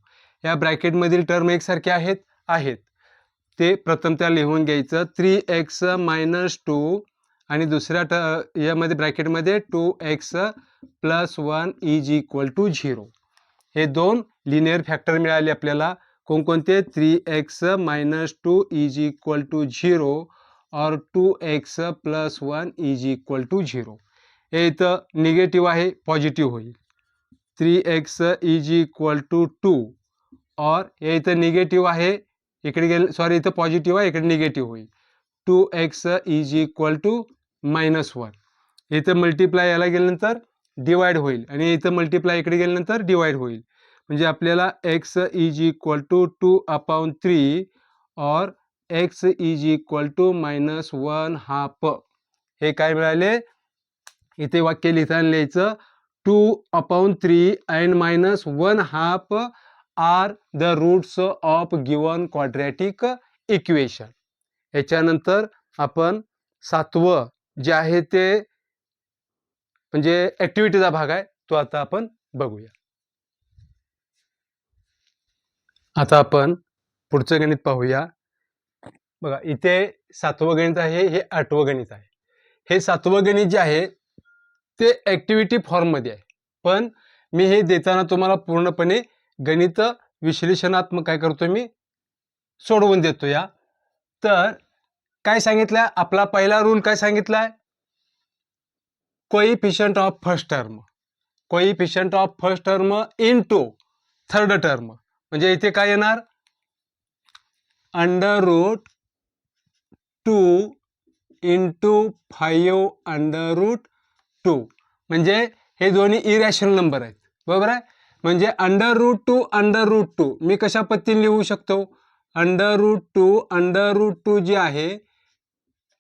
या ब्रॅकेटमधील टर्म एकसारखे आहेत ते प्रथम त्या लिहून घ्यायचं. 3x मायनस 2 आणि दुसऱ्या यामध्ये ब्रॅकेटमध्ये 2x plus 1 is equal to 0. हे 2 लिनियर फॅक्टर मिळाले आपल्याला. कोणकोणते, 3x minus 2 is equal to 0 और 2x plus 1 is equal to 0. हे इथं निगेटिव्ह आहे, पॉझिटिव्ह होईल. 3x इज इक्वल टू 2 और हे इथं निगेटिव्ह आहे, इकडे गेलं, इथं पॉझिटिव्ह आहे, इकडे निगेटिव्ह होईल. 2x is equal to -1. इथं मल्टिप्लाय याला गेल्यानंतर डिवाइड होईल आणि इथं मल्टिप्लाय इकडे गेल्यानंतर डिवाइड होईल. म्हणजे आपल्याला x इज इक्वल टू 2/3 और x इज इक्वल टू -1/2. हे काय मिळाले, इथे वाक्य लिहिताना लिहायचं, 2/3 and -1/2 are the roots of given quadratic equation. याच्यानंतर आपण 7वं जे आहे ते म्हणजे ऍक्टिव्हिटीचा भाग आहे, तो आता आपण बघूया. आता आपण पुढचं गणित पाहूया. बघा, इथे 7वं गणित आहे, हे 8वं गणित आहे. हे 7वं गणित जे आहे ते ऍक्टिव्हिटी फॉर्ममध्ये आहे, पण मी हे देताना तुम्हाला पूर्णपणे गणित विश्लेषणात्मक काय करतो मी सोडवून देतो या. तर काय सांगितलंय आपला पहिला रूल काय सांगितलाय coefficient of first term, coefficient of first term into third term म्हणजे इथे काय येणार √2 इंटू 5 √2 म्हणजे हे दोन्ही इरॅशनल नंबर आहेत बरोबर आहे. म्हणजे √2 मी कशा पद्धतीने लिहू शकतो √2 जे आहे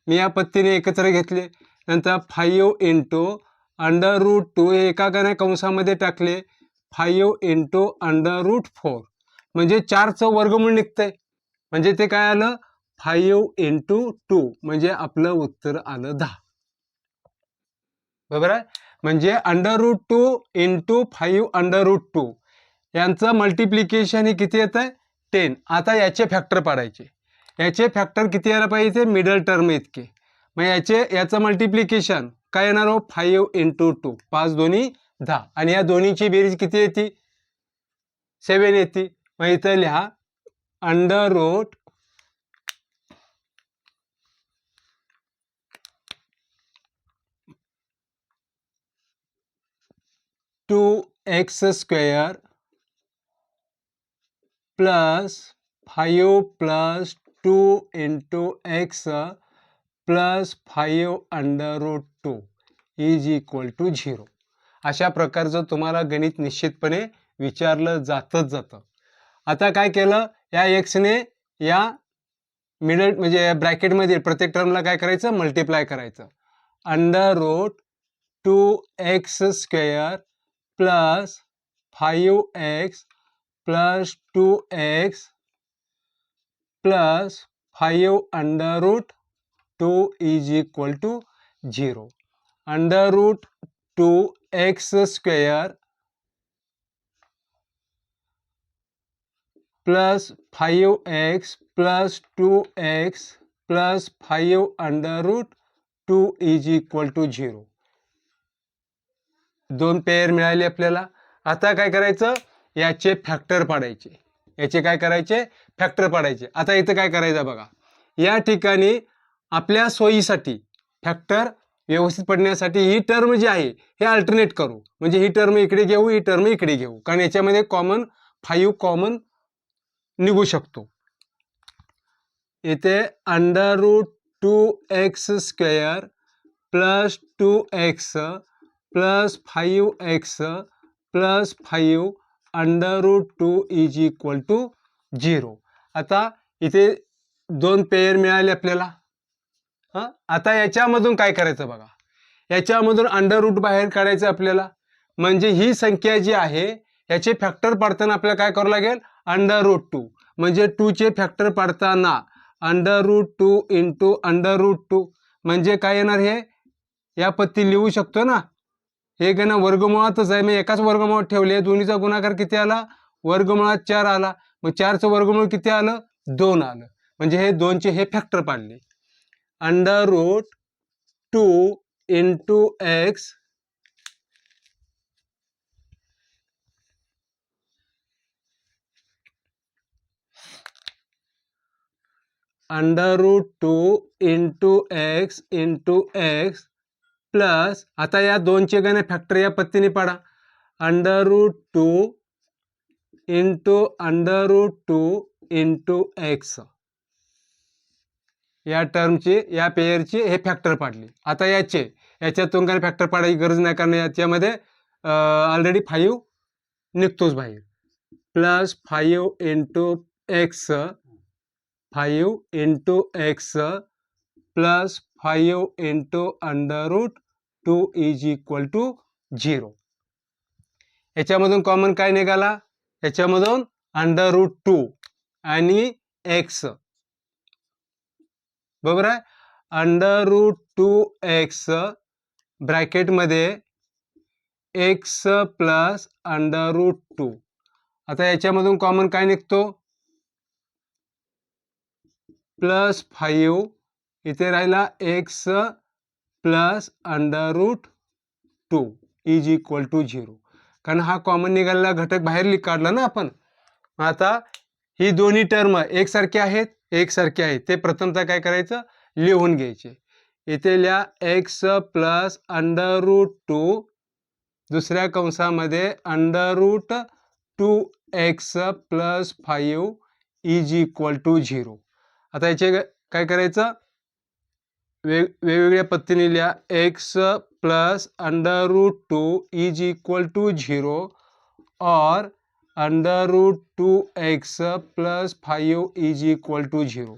मी या पद्धतीने एकत्र घेतले नंतर 5 इंटू √2 हे एका कंसामध्ये टाकले 5 इंटू √4 म्हणजे 4चं वर्गमूळ निघतंय म्हणजे ते काय आलं 5 इंटू 2 म्हणजे आपलं उत्तर आलं 10 बरोबर आहे. म्हणजे √2 इंटू 5 √2 यांचं मल्टिप्लिकेशन हे किती येत आहे 10. आता याचे फॅक्टर पाडायचे याचे फॅक्टर किती यायला पाहिजे मिडल टर्म इतके मग याचं मल्टिप्लिकेशन काय येणार हो 5 इंटू 2 5 दोन्ही 10 आणि या दोन्हीची बेरीज किती येते 7 येते. मग इथं लिहा √2x² plus 5 plus 2 into x plus 5 √2 is equal to 0. अशा प्रकारचं तुम्हाला गणित निश्चितपणे विचारलं जातं. आता काय केलं या एक्सने या मिडल म्हणजे ब्रॅकेटमध्ये प्रत्येक टर्मला काय करायचं मल्टिप्लाय करायचं √2x² plus 5x plus 2x plus 5 √2 is equal to 0. √2x² plus 5x plus 2x plus 5 √2 is equal to 0. दोन पेयर मिळाले आपल्याला. आता काय करायचं याचे फॅक्टर पाडायचे याचे काय करायचे फॅक्टर पाडायचे. आता इथं काय करायचं बघा या ठिकाणी आपल्या सोयीसाठी फॅक्टर व्यवस्थित पडण्यासाठी ही टर्म जी आहे हे अल्टरनेट करू म्हणजे ही टर्म इकडे घेऊ ही टर्म इकडे घेऊ कारण याच्यामध्ये कॉमन 5 कॉमन निघू शकतो. इथे √2x² plus 2x plus 5x plus 5 √2 is equal to 0. आता इथे दोन पेयर मिळाले आपल्याला. आता याच्यामधून काय करायचं बघा याच्यामधून √ बाहेर काढायचं आपल्याला म्हणजे ही संख्या जी आहे याचे फॅक्टर पाडताना आपल्याला काय करावं लागेल √2 म्हणजे 2 चे फॅक्टर पाडताना √2 इंटू √2 म्हणजे काय येणार हे या पद्धती लिहू शकतो ना हे गण वर्गमुळातच आहे मी एकाच वर्गमुळात ठेवले दोन्हीचा गुणाकार किती आला वर्गमुळात 4 आला मग 4चं वर्गमूळ किती आलं 2 आलं म्हणजे हे 2चे हे फॅक्टर पाडले √2 into x √2 into x into x plus आता या दोनचे गण फॅक्टर या पद्धतीने पाडा √2 इंटू √2 इंटू x या टर्मचे या पेयरचे हे फॅक्टर पाडले. आता याच्यातून काय फॅक्टर पाडायची गरज नाही कारण याच्यामध्ये ऑलरेडी 5 निघतोच बाहेर plus 5 into x 5 into x plus 5 into √2 is equal to 0. याच्यामधून कॉमन काय निघाला याच्यामधून √2 आणि x बरोबर आहे √2x ब्रॅकेटमध्ये x प्लस √2. आता याच्यामधून कॉमन काय निघतो प्लस 5 इथे राहिला x plus √2 is equal to 0 कारण हा कॉमन निघालेला घटक बाहेर काढला ना आपण आता ही दोन्ही टर्म एकसारखे आहेत, एकसारखे आहेत, ते प्रथमतः काय करायचं, लिहून घ्यायचे. इथे लिहा एक्स प्लस अंडर रूट 2 दुसऱ्या कंसामध्ये under root 2x plus 5 is equal to 0. आता याचे काय करायचं, वेगवेगळ्या पद्धतीने लिहा. X plus under root 2 is equal to 0 और under root 2x plus 5 is equal to 0.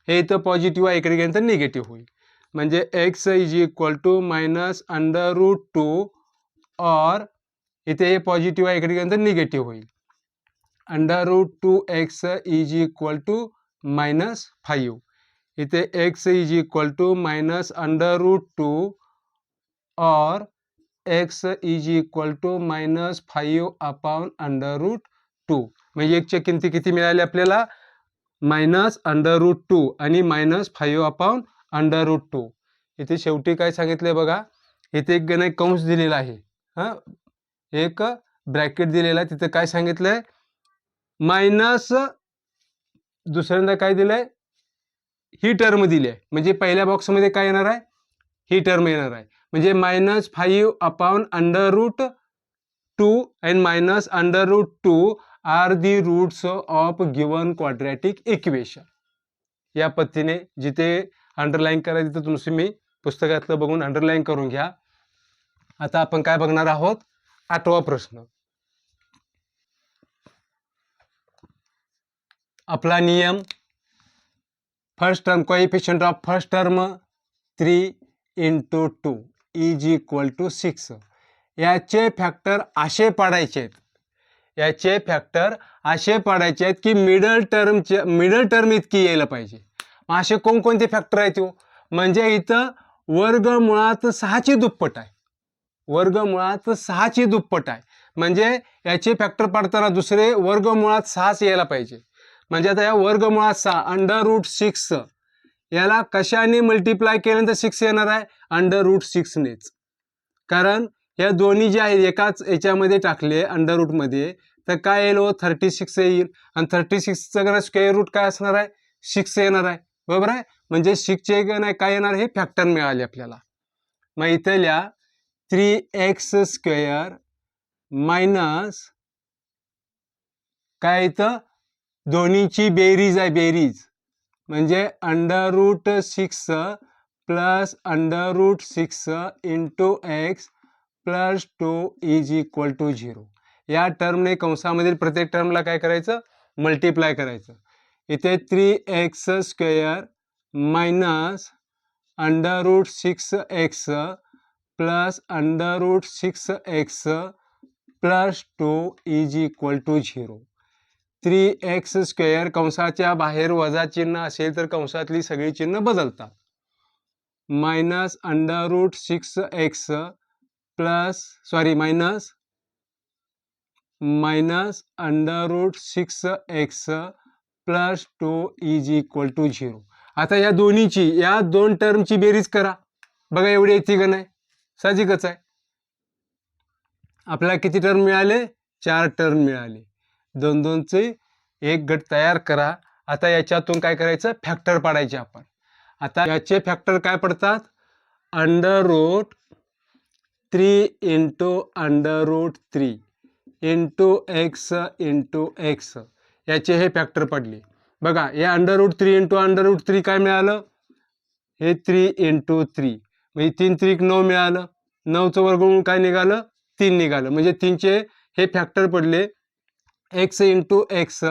हे इथं पॉझिटिव्ह आहे, इकडे गेल्यानंतर निगेटिव्ह होईल. म्हणजे x is equal to minus under root 2 और इथे हे पॉझिटिव्ह आहे, इकडे गेल्यानंतर निगेटिव्ह होईल. Under root 2x is equal to minus 5. इथे x is equal to minus under root 2 और x is equal to minus 5 upon under root 2. म्हणजे एकच्या किमती किती मिळाली आपल्याला, मायनस अंडर रूट 2 आणि मायनस 5 अपॉन अंडर रूट 2. इथे शेवटी काय सांगितलंय बघा, इथे एक गण कंस दिलेला आहे, हा एक ब्रॅकेट दिलेला आहे, तिथे काय सांगितलंय, मायनस दुसऱ्यांदा काय दिलंय, ही टर्म दिली आहे. म्हणजे पहिल्या बॉक्समध्ये काय येणार आहे, ही टर्म येणार आहे. म्हणजे minus 5 upon under root 2 and minus under root 2 are the roots of given quadratic equation. या पद्धतीने जिथे अंडरलाईन करायचं तिथं तुम्ही पुस्तकातलं बघून अंडरलाईन करून घ्या. आता आपण काय बघणार आहोत, 8वा प्रश्न. आपला नियम, first term coefficient of first term 3 into 2 is equal to 6. याचे फॅक्टर असे पाडायचे आहेत, याचे फॅक्टर असे पाडायचे आहेत की मिडल टर्म इतकी यायला पाहिजे. असे कोणकोणते फॅक्टर आहेत, म्हणजे इथं वर्गमुळात 6ची दुप्पट आहे, वर्गमुळात 6ची दुप्पट आहे. म्हणजे याचे फॅक्टर पाडताना दुसरे वर्गमुळात 6च यायला पाहिजे. म्हणजे आता या वर्गमुळात 6 अंडर रूट 6 याला कशाने मल्टिप्लाय केल्यानंतर 6 येणार आहे, अंडर रूट 6 नेच. कारण या दोन्ही जे आहेत एकाच याच्यामध्ये टाकले अंडर रूट मध्ये, तर काय येईल, 36 येईल. आणि 36चं स्क्वेअर रूट काय असणार आहे, 6 येणार आहे, बरोबर आहे. म्हणजे 6चे काय येणार, हे फॅक्टर मिळाले आपल्याला. मग इथे लिहा 3x स्क्वेअर मायनस काय, इथं दोन्हीची बेरीज आहे, बेरीज म्हणजे under root 6 plus under root 6 into x plus 2 is equal to 0. या टर्मने कंसामधील प्रत्येक टर्मला काय करायचं, मल्टिप्लाय करायचं. इथे 3x square minus under root 6x plus under root 6x plus 2 is equal to 0. 3x square कंसाच्या बाहेर वजा चिन्ह असेल तर कंसातली सगळी चिन्ह बदलतात. Minus under root 6x plus minus under root 6x plus 2 is equal to 0. आता या दोन्हीची, या दोन टर्मची बेरीज करा बघा, एवढी येते का नाही, साहजिकच आहे. आपल्याला किती टर्म मिळाले, 4 टर्म मिळाले. 2-2चे एक गट तयार करा. आता याच्यातून काय करायचं, फॅक्टर पाडायचे आपण. आता याचे फॅक्टर काय पडतात, under root 3 into under root 3 into x into x, याचे हे फॅक्टर पडले बघा. हे under root 3 into under root 3 काय मिळालं, हे 3 इंटू 3 म्हणजे 3 3 9 मिळालं. 9चं वर्गमूळ काय निघालं, 3 निघालं. म्हणजे 3चे हे फॅक्टर पडले एक्स इंटू एक्स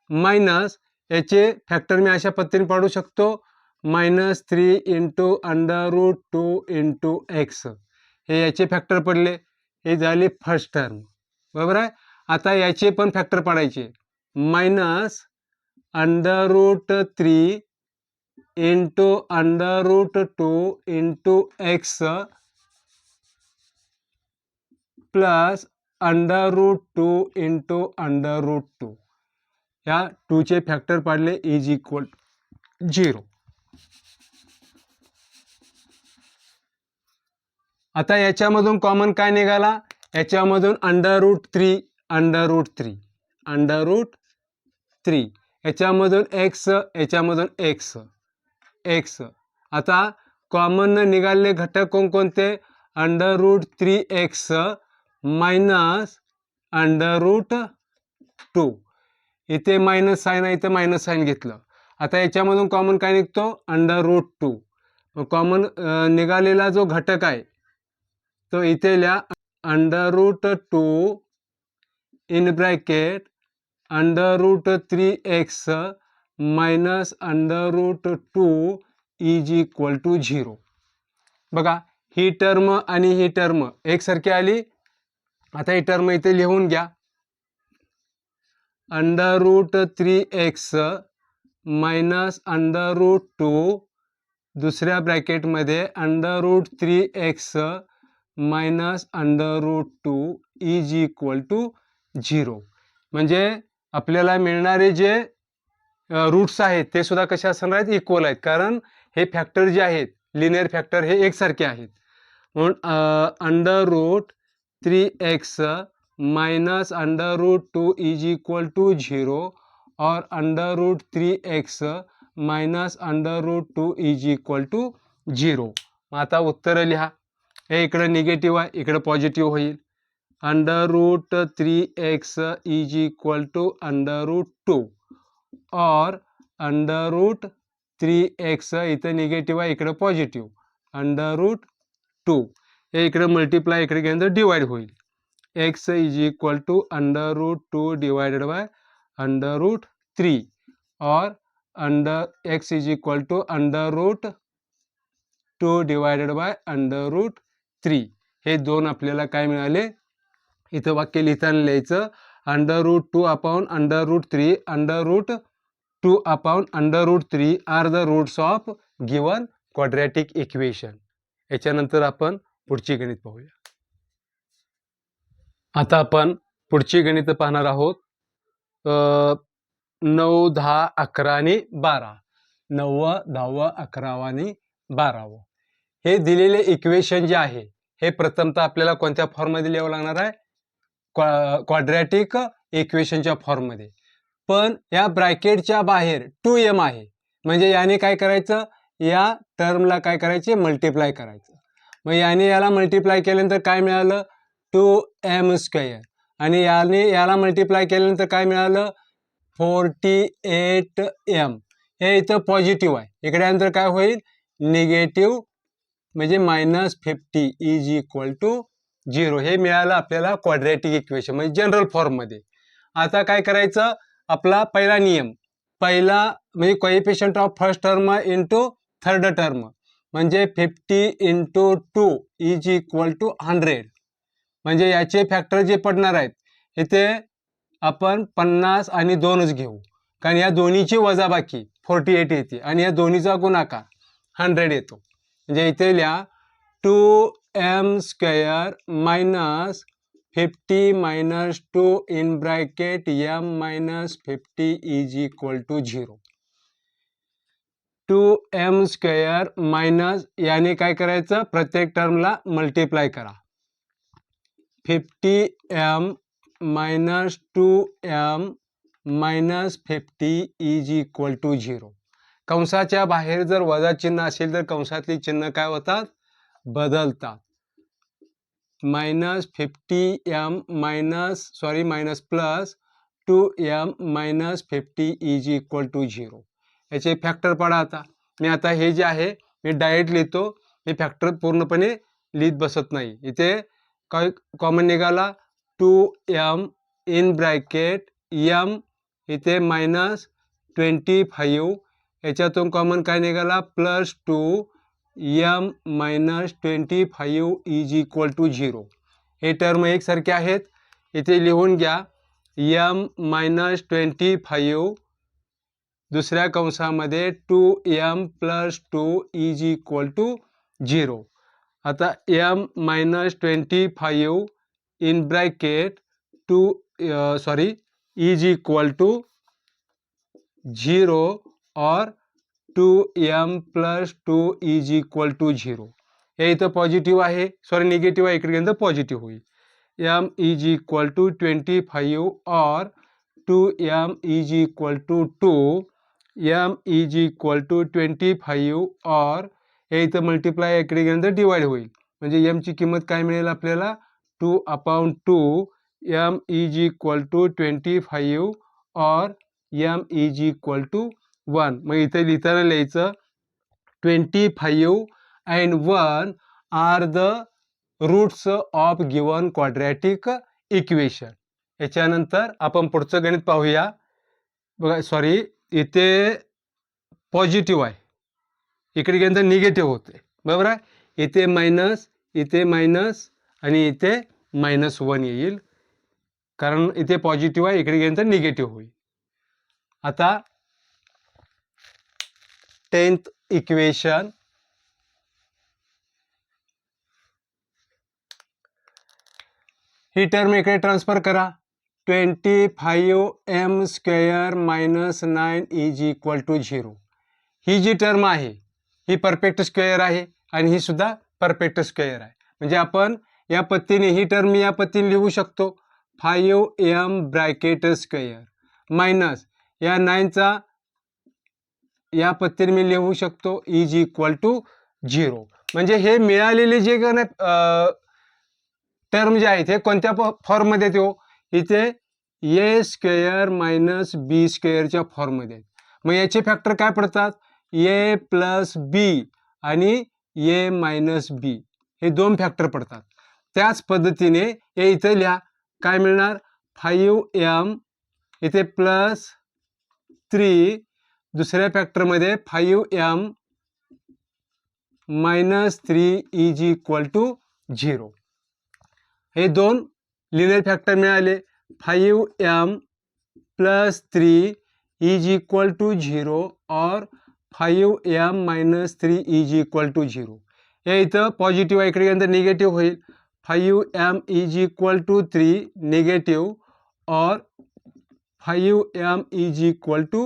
मायनस, याचे फॅक्टर मी अशा पद्धतीने पाडू शकतो, minus 3 into under root 2 into x. हे याचे फॅक्टर पडले, हे झाले फर्स्ट टर्म, बरोबर आहे. आता याचे पण फॅक्टर पाडायचे, minus under root 3 into under root 2 into x plus under root 2 into under root 2. या 2चे फॅक्टर पाडले इज इक्वल 0. आता याच्यामधून कॉमन काय निघाला, याच्यामधून under root 3 under root 3 under root 3, याच्यामधून x, याच्यामधून x, x. आता कॉमन निघालेले घटक कोणकोणते? √3x minus √2. इथे मायनस साईन आहे, इथे मायनस साईन घेतलं. आता याच्यामधून कॉमन काय निघतो? √2. कॉमन निघालेला जो घटक आहे तो इथे लिहा √2 in bracket √3x minus √2 is equal to 0. बघा, ही टर्म आणि ही टर्म एकसारखी आली. आता ही टर्म इथे लिहून घ्या. √3x मायनस √2 दुसऱ्या ब्रॅकेटमध्ये √3x minus √2 is equal to 0. म्हणजे आपल्याला मिळणारे जे रूट्स आहेत ते सुद्धा कशा असणार आहेत? इक्वल आहेत. कारण हे फॅक्टर जे आहेत लिनियर फॅक्टर हे एकसारखे आहेत. म्हणून √3x minus √2 is equal to 0 और √3x minus √2 is equal to 0. आता उत्तर लिहा. हे इकडे निगेटिव्ह आहे, इकडे पॉझिटिव्ह होईल. √3x इज इक्वल टू √2 और √3x इथे निगेटिव्ह आहे, इकडे पॉझिटिव्ह √2. हे इकडे मल्टिप्लाय इकडे गेल्यानंतर डिवाइड होईल. x is equal to √2 divided by √3 और x is equal to √2 divided by √3. हे दोन आपल्याला काय मिळाले? इथं वाक्य लिहिताना लिहायचं √2 upon √3 √2 upon √3 are the roots of given quadratic equation. याच्यानंतर आपण पुढची गणित पाहूया. आता आपण पुढची गणित पाहणार आहोत. 9, 10, 11 आणि 12. 9, 10, 11 आणि 12. हे दिलेले इक्वेशन जे आहे हे प्रथमतः आपल्याला कोणत्या फॉर्ममध्ये लिहावं लागणार आहे? क्वाड्रॅटिक इक्वेशनच्या फॉर्ममध्ये. पण या ब्रॅकेटच्या बाहेर 2m आहे. म्हणजे याने काय करायचं? या टर्मला काय करायचे? मल्टिप्लाय करायचं. मग याने याला मल्टिप्लाय केल्यानंतर काय मिळालं? 2m². आणि याने याला मल्टिप्लाय केल्यानंतर काय मिळालं? 48m. हे इथं पॉझिटिव्ह आहे, इकडे नंतर काय होईल? निगेटिव्ह, म्हणजे -50 इज इक्वल टू 0. हे मिळालं आपल्याला क्वाड्रॅटिक इक्वेशन म्हणजे जनरल फॉर्ममध्ये. आता काय करायचं? आपला पहिला नियम, पहिला म्हणजे coefficient of first term into third term, म्हणजे 50 इंटू 2 इज इक्वल टू 100. म्हणजे याचे फॅक्टर जे पडणार आहेत इथे आपण 50 आणि 2च घेऊ, कारण या दोन्हीची वजाबाकी 48 येते आणि या दोन्हीचा गुणाकार 100 येतो. म्हणजे इथे लिहा 2m² minus 50 minus 2 in bracket m minus 50 is equal to 0. 2m² minus याने काय करायचं? प्रत्येक टर्मला मल्टिप्लाय करा. 50m minus 2m minus 50 is equal to 0. कंसाच्या बाहेर जर वजा चिन्ह असेल तर कंसातली चिन्ह काय होतात? बदलतात. -50m minus plus 2m minus 50 is equal to 0. याचे फॅक्टर पडा. आता हे जे आहे मी डायरेक्ट लिहितो, मी फॅक्टर पूर्णपणे लिहित बसत नाही. इथे काय कॉमन निघाला? 2m इन ब्रॅकेट m इथे -25, याच्यातून कॉमन काय निघाला? Plus 2m minus 25 is equal to 0. हे टर्म एकसारखे आहेत, इथे लिहून घ्या. m मायनस 25 दुसऱ्या कंसामध्ये 2m plus 2 is equal to 0. आता m minus 25 in bracket is equal to 0 और 2m plus 2 is equal to 0. हे इथं पॉझिटिव्ह आहे, निगेटिव्ह आहे, इकडे गेलं तर पॉझिटिव्ह होईल. m इज इक्वल टू 25 और into m is equal to 2, m is equal to 25 or हे इथं मल्टिप्लाय इकडे गेल्यानंतर डिवाइड होईल म्हणजे m ची किंमत काय मिळेल आपल्याला 2/2 m is equal to 25 or m is equal to 1. मग इथे लिहिताना लिहायचं 25 and 1 are the roots of given quadratic equation. याच्यानंतर आपण पुढचं गणित पाहूया. बघा सॉरी इथे पॉझिटिव्ह आहे इकडे गेल्यानंतर निगेटिव्ह होते बरोबर आहे. इथे मायनस आणि इथे -1 येईल कारण इथे पॉझिटिव्ह आहे इकडे गेल्यानंतर निगेटिव्ह होईल. आता 10th इक्वेशन ही टर्म इकडे ट्रान्सफर करा 25m² - 9 इज इक्वल टू 0. ही जी टर्म आहे ही परफेक्ट स्क्वेअर आहे आणि ही सुद्धा परफेक्ट स्क्वेअर आहे म्हणजे आपण या पद्धतीने ही टर्म या पद्धतीने लिहू शकतो 5m ब्रॅकेट स्क्वेअर मायनस या 9चा या पद्धतीने मी लिहू शकतो इज इक्वल टू 0. म्हणजे हे मिळालेले जे टर्म जे आहेत हे कोणत्या फॉर्ममध्ये येतो इथे a² - b² फॉर्ममध्ये आहेत. मग याचे फॅक्टर काय पडतात a + b आणि a - b हे दोन फॅक्टर पडतात. त्याच पद्धतीने हे इथे लिहा काय मिळणार 5m इथे +3 दुसऱ्या फॅक्टरमध्ये 5m - 3 इज इक्वल टू 0. हे दोन लिनियर फॅक्टर मिळाले 5m + 3 इज इक्वल टू 0 और 5m - 3 इज इक्वल टू 0. हे इथं पॉझिटिव्ह आहे इकडे गेल्यानंतर निगेटिव्ह होईल 5m is equal to 3 negative और 5m इज इक्वल टू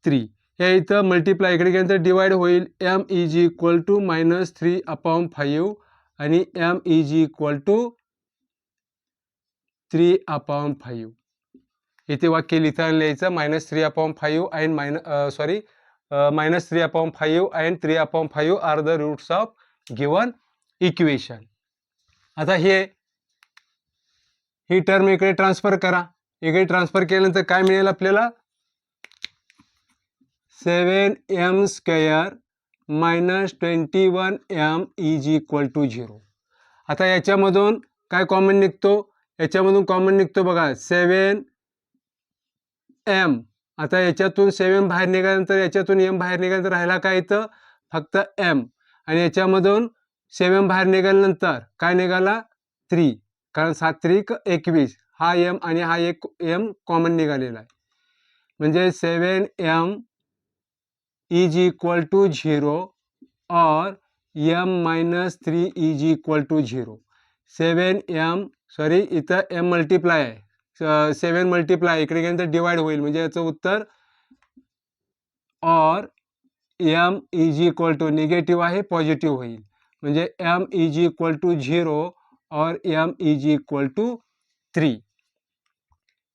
3. हे इथं मल्टिप्लाय इकडे गेल्यानंतर डिवाइड होईल m इज इक्वल टू -3/5 आणि m इज इक्वल टू 3/5. इथे वाक्य लिहिताना लिहायचं -3/5 and -3/5 and 3/5 are the roots of given equation. आता ही टर्म इकडे ट्रान्सफर करा इकडे ट्रान्सफर केल्यानंतर काय मिळेल आपल्याला 7m² - 21m is equal to 0. आता याच्यामधून काय कॉमन निघतो याच्यामधून कॉमन निघतो बघा 7m. आता याच्यातून 7 बाहेर निघाल्यानंतर याच्यातून m बाहेर निघाल्यानंतर राहिला काय इथं फक्त m आणि याच्यामधून 7 बाहेर निघाल्यानंतर काय निघाला 3 कारण 7 × 21 हा m आणि हा एक m कॉमन निघालेला आहे म्हणजे 7m इज इक्वल टू 0 और m - 3 is equal to 0. 7m sorry इथं m मल्टिप्लाय आहे 7 मल्टिप्लाय इकडे गेल्यानंतर डिवाइड होईल म्हणजे याचं उत्तर और m is equal to negative आहे पॉझिटिव्ह होईल म्हणजे m इज इक्वल टू 0 और m इज इक्वल टू 3.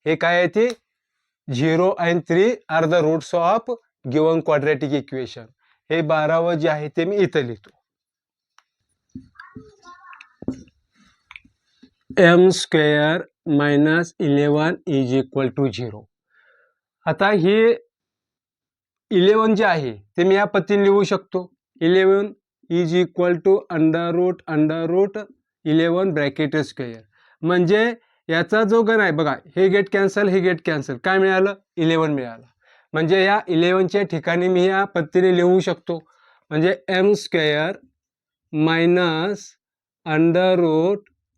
हे काय आहे ते 0 and 3 are the roots of given quadratic equation. हे 12व जे आहे ते मी इथं लिहितो m² - 11 इज इक्वल टू 0. आता हे 11 जे आहे ते मी या पद्धतीने लिहू शकतो 11 is equal to √11 bracket square म्हणजे याचा जो गण आहे बघा हे गेट कॅन्सल काय मिळालं 11 मिळालं म्हणजे या 11च्या ठिकाणी मी या पद्धतीने लिहू शकतो म्हणजे m² -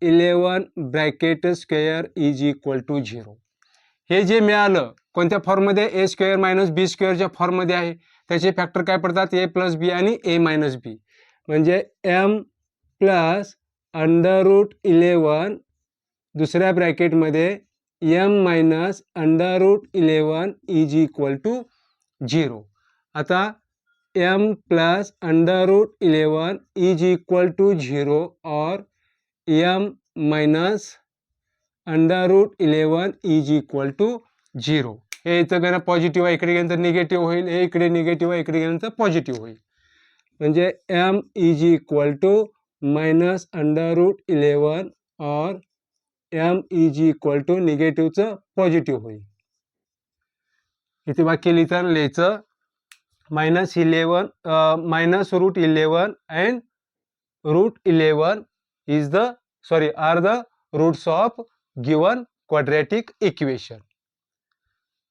√11 bracket square is equal to 0. हे जे मिळालं कोणत्या फॉर्ममध्ये a² - b² फॉर्ममध्ये आहे त्याचे फॅक्टर काय पडतात a + b आणि a - b म्हणजे m + √11 दुसऱ्या ब्रॅकेटमध्ये m - √11 इज इक्वल टू 0. आता m + √11 इज इक्वल टू 0 और m - √11 इज इक्वल टू 0. हे इथं गेलं पॉझिटिव्ह आहे, इकडे गेल्यानंतर निगेटिव्ह होईल. हे इकडे निगेटिव्ह आहे, इकडे गेल्यानंतर पॉझिटिव्ह होईल. म्हणजे m is equal to minus √11 और m इज इक्वल टू निगेटिव्हचं पॉझिटिव्ह होईल. इथे वाक्य लिहायचं -11 -√11 and √11 are the roots of given quadratic equation.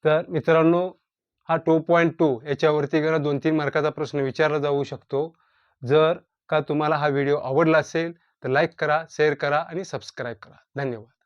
तर मित्रांनो, हा 2.2 याच्यावरती 2-3 मार्काचा प्रश्न विचारला जाऊ शकतो. जर का तुम्हाला हा व्हिडिओ आवडला असेल तर लाईक करा, शेअर करा आणि सबस्क्राईब करा. धन्यवाद.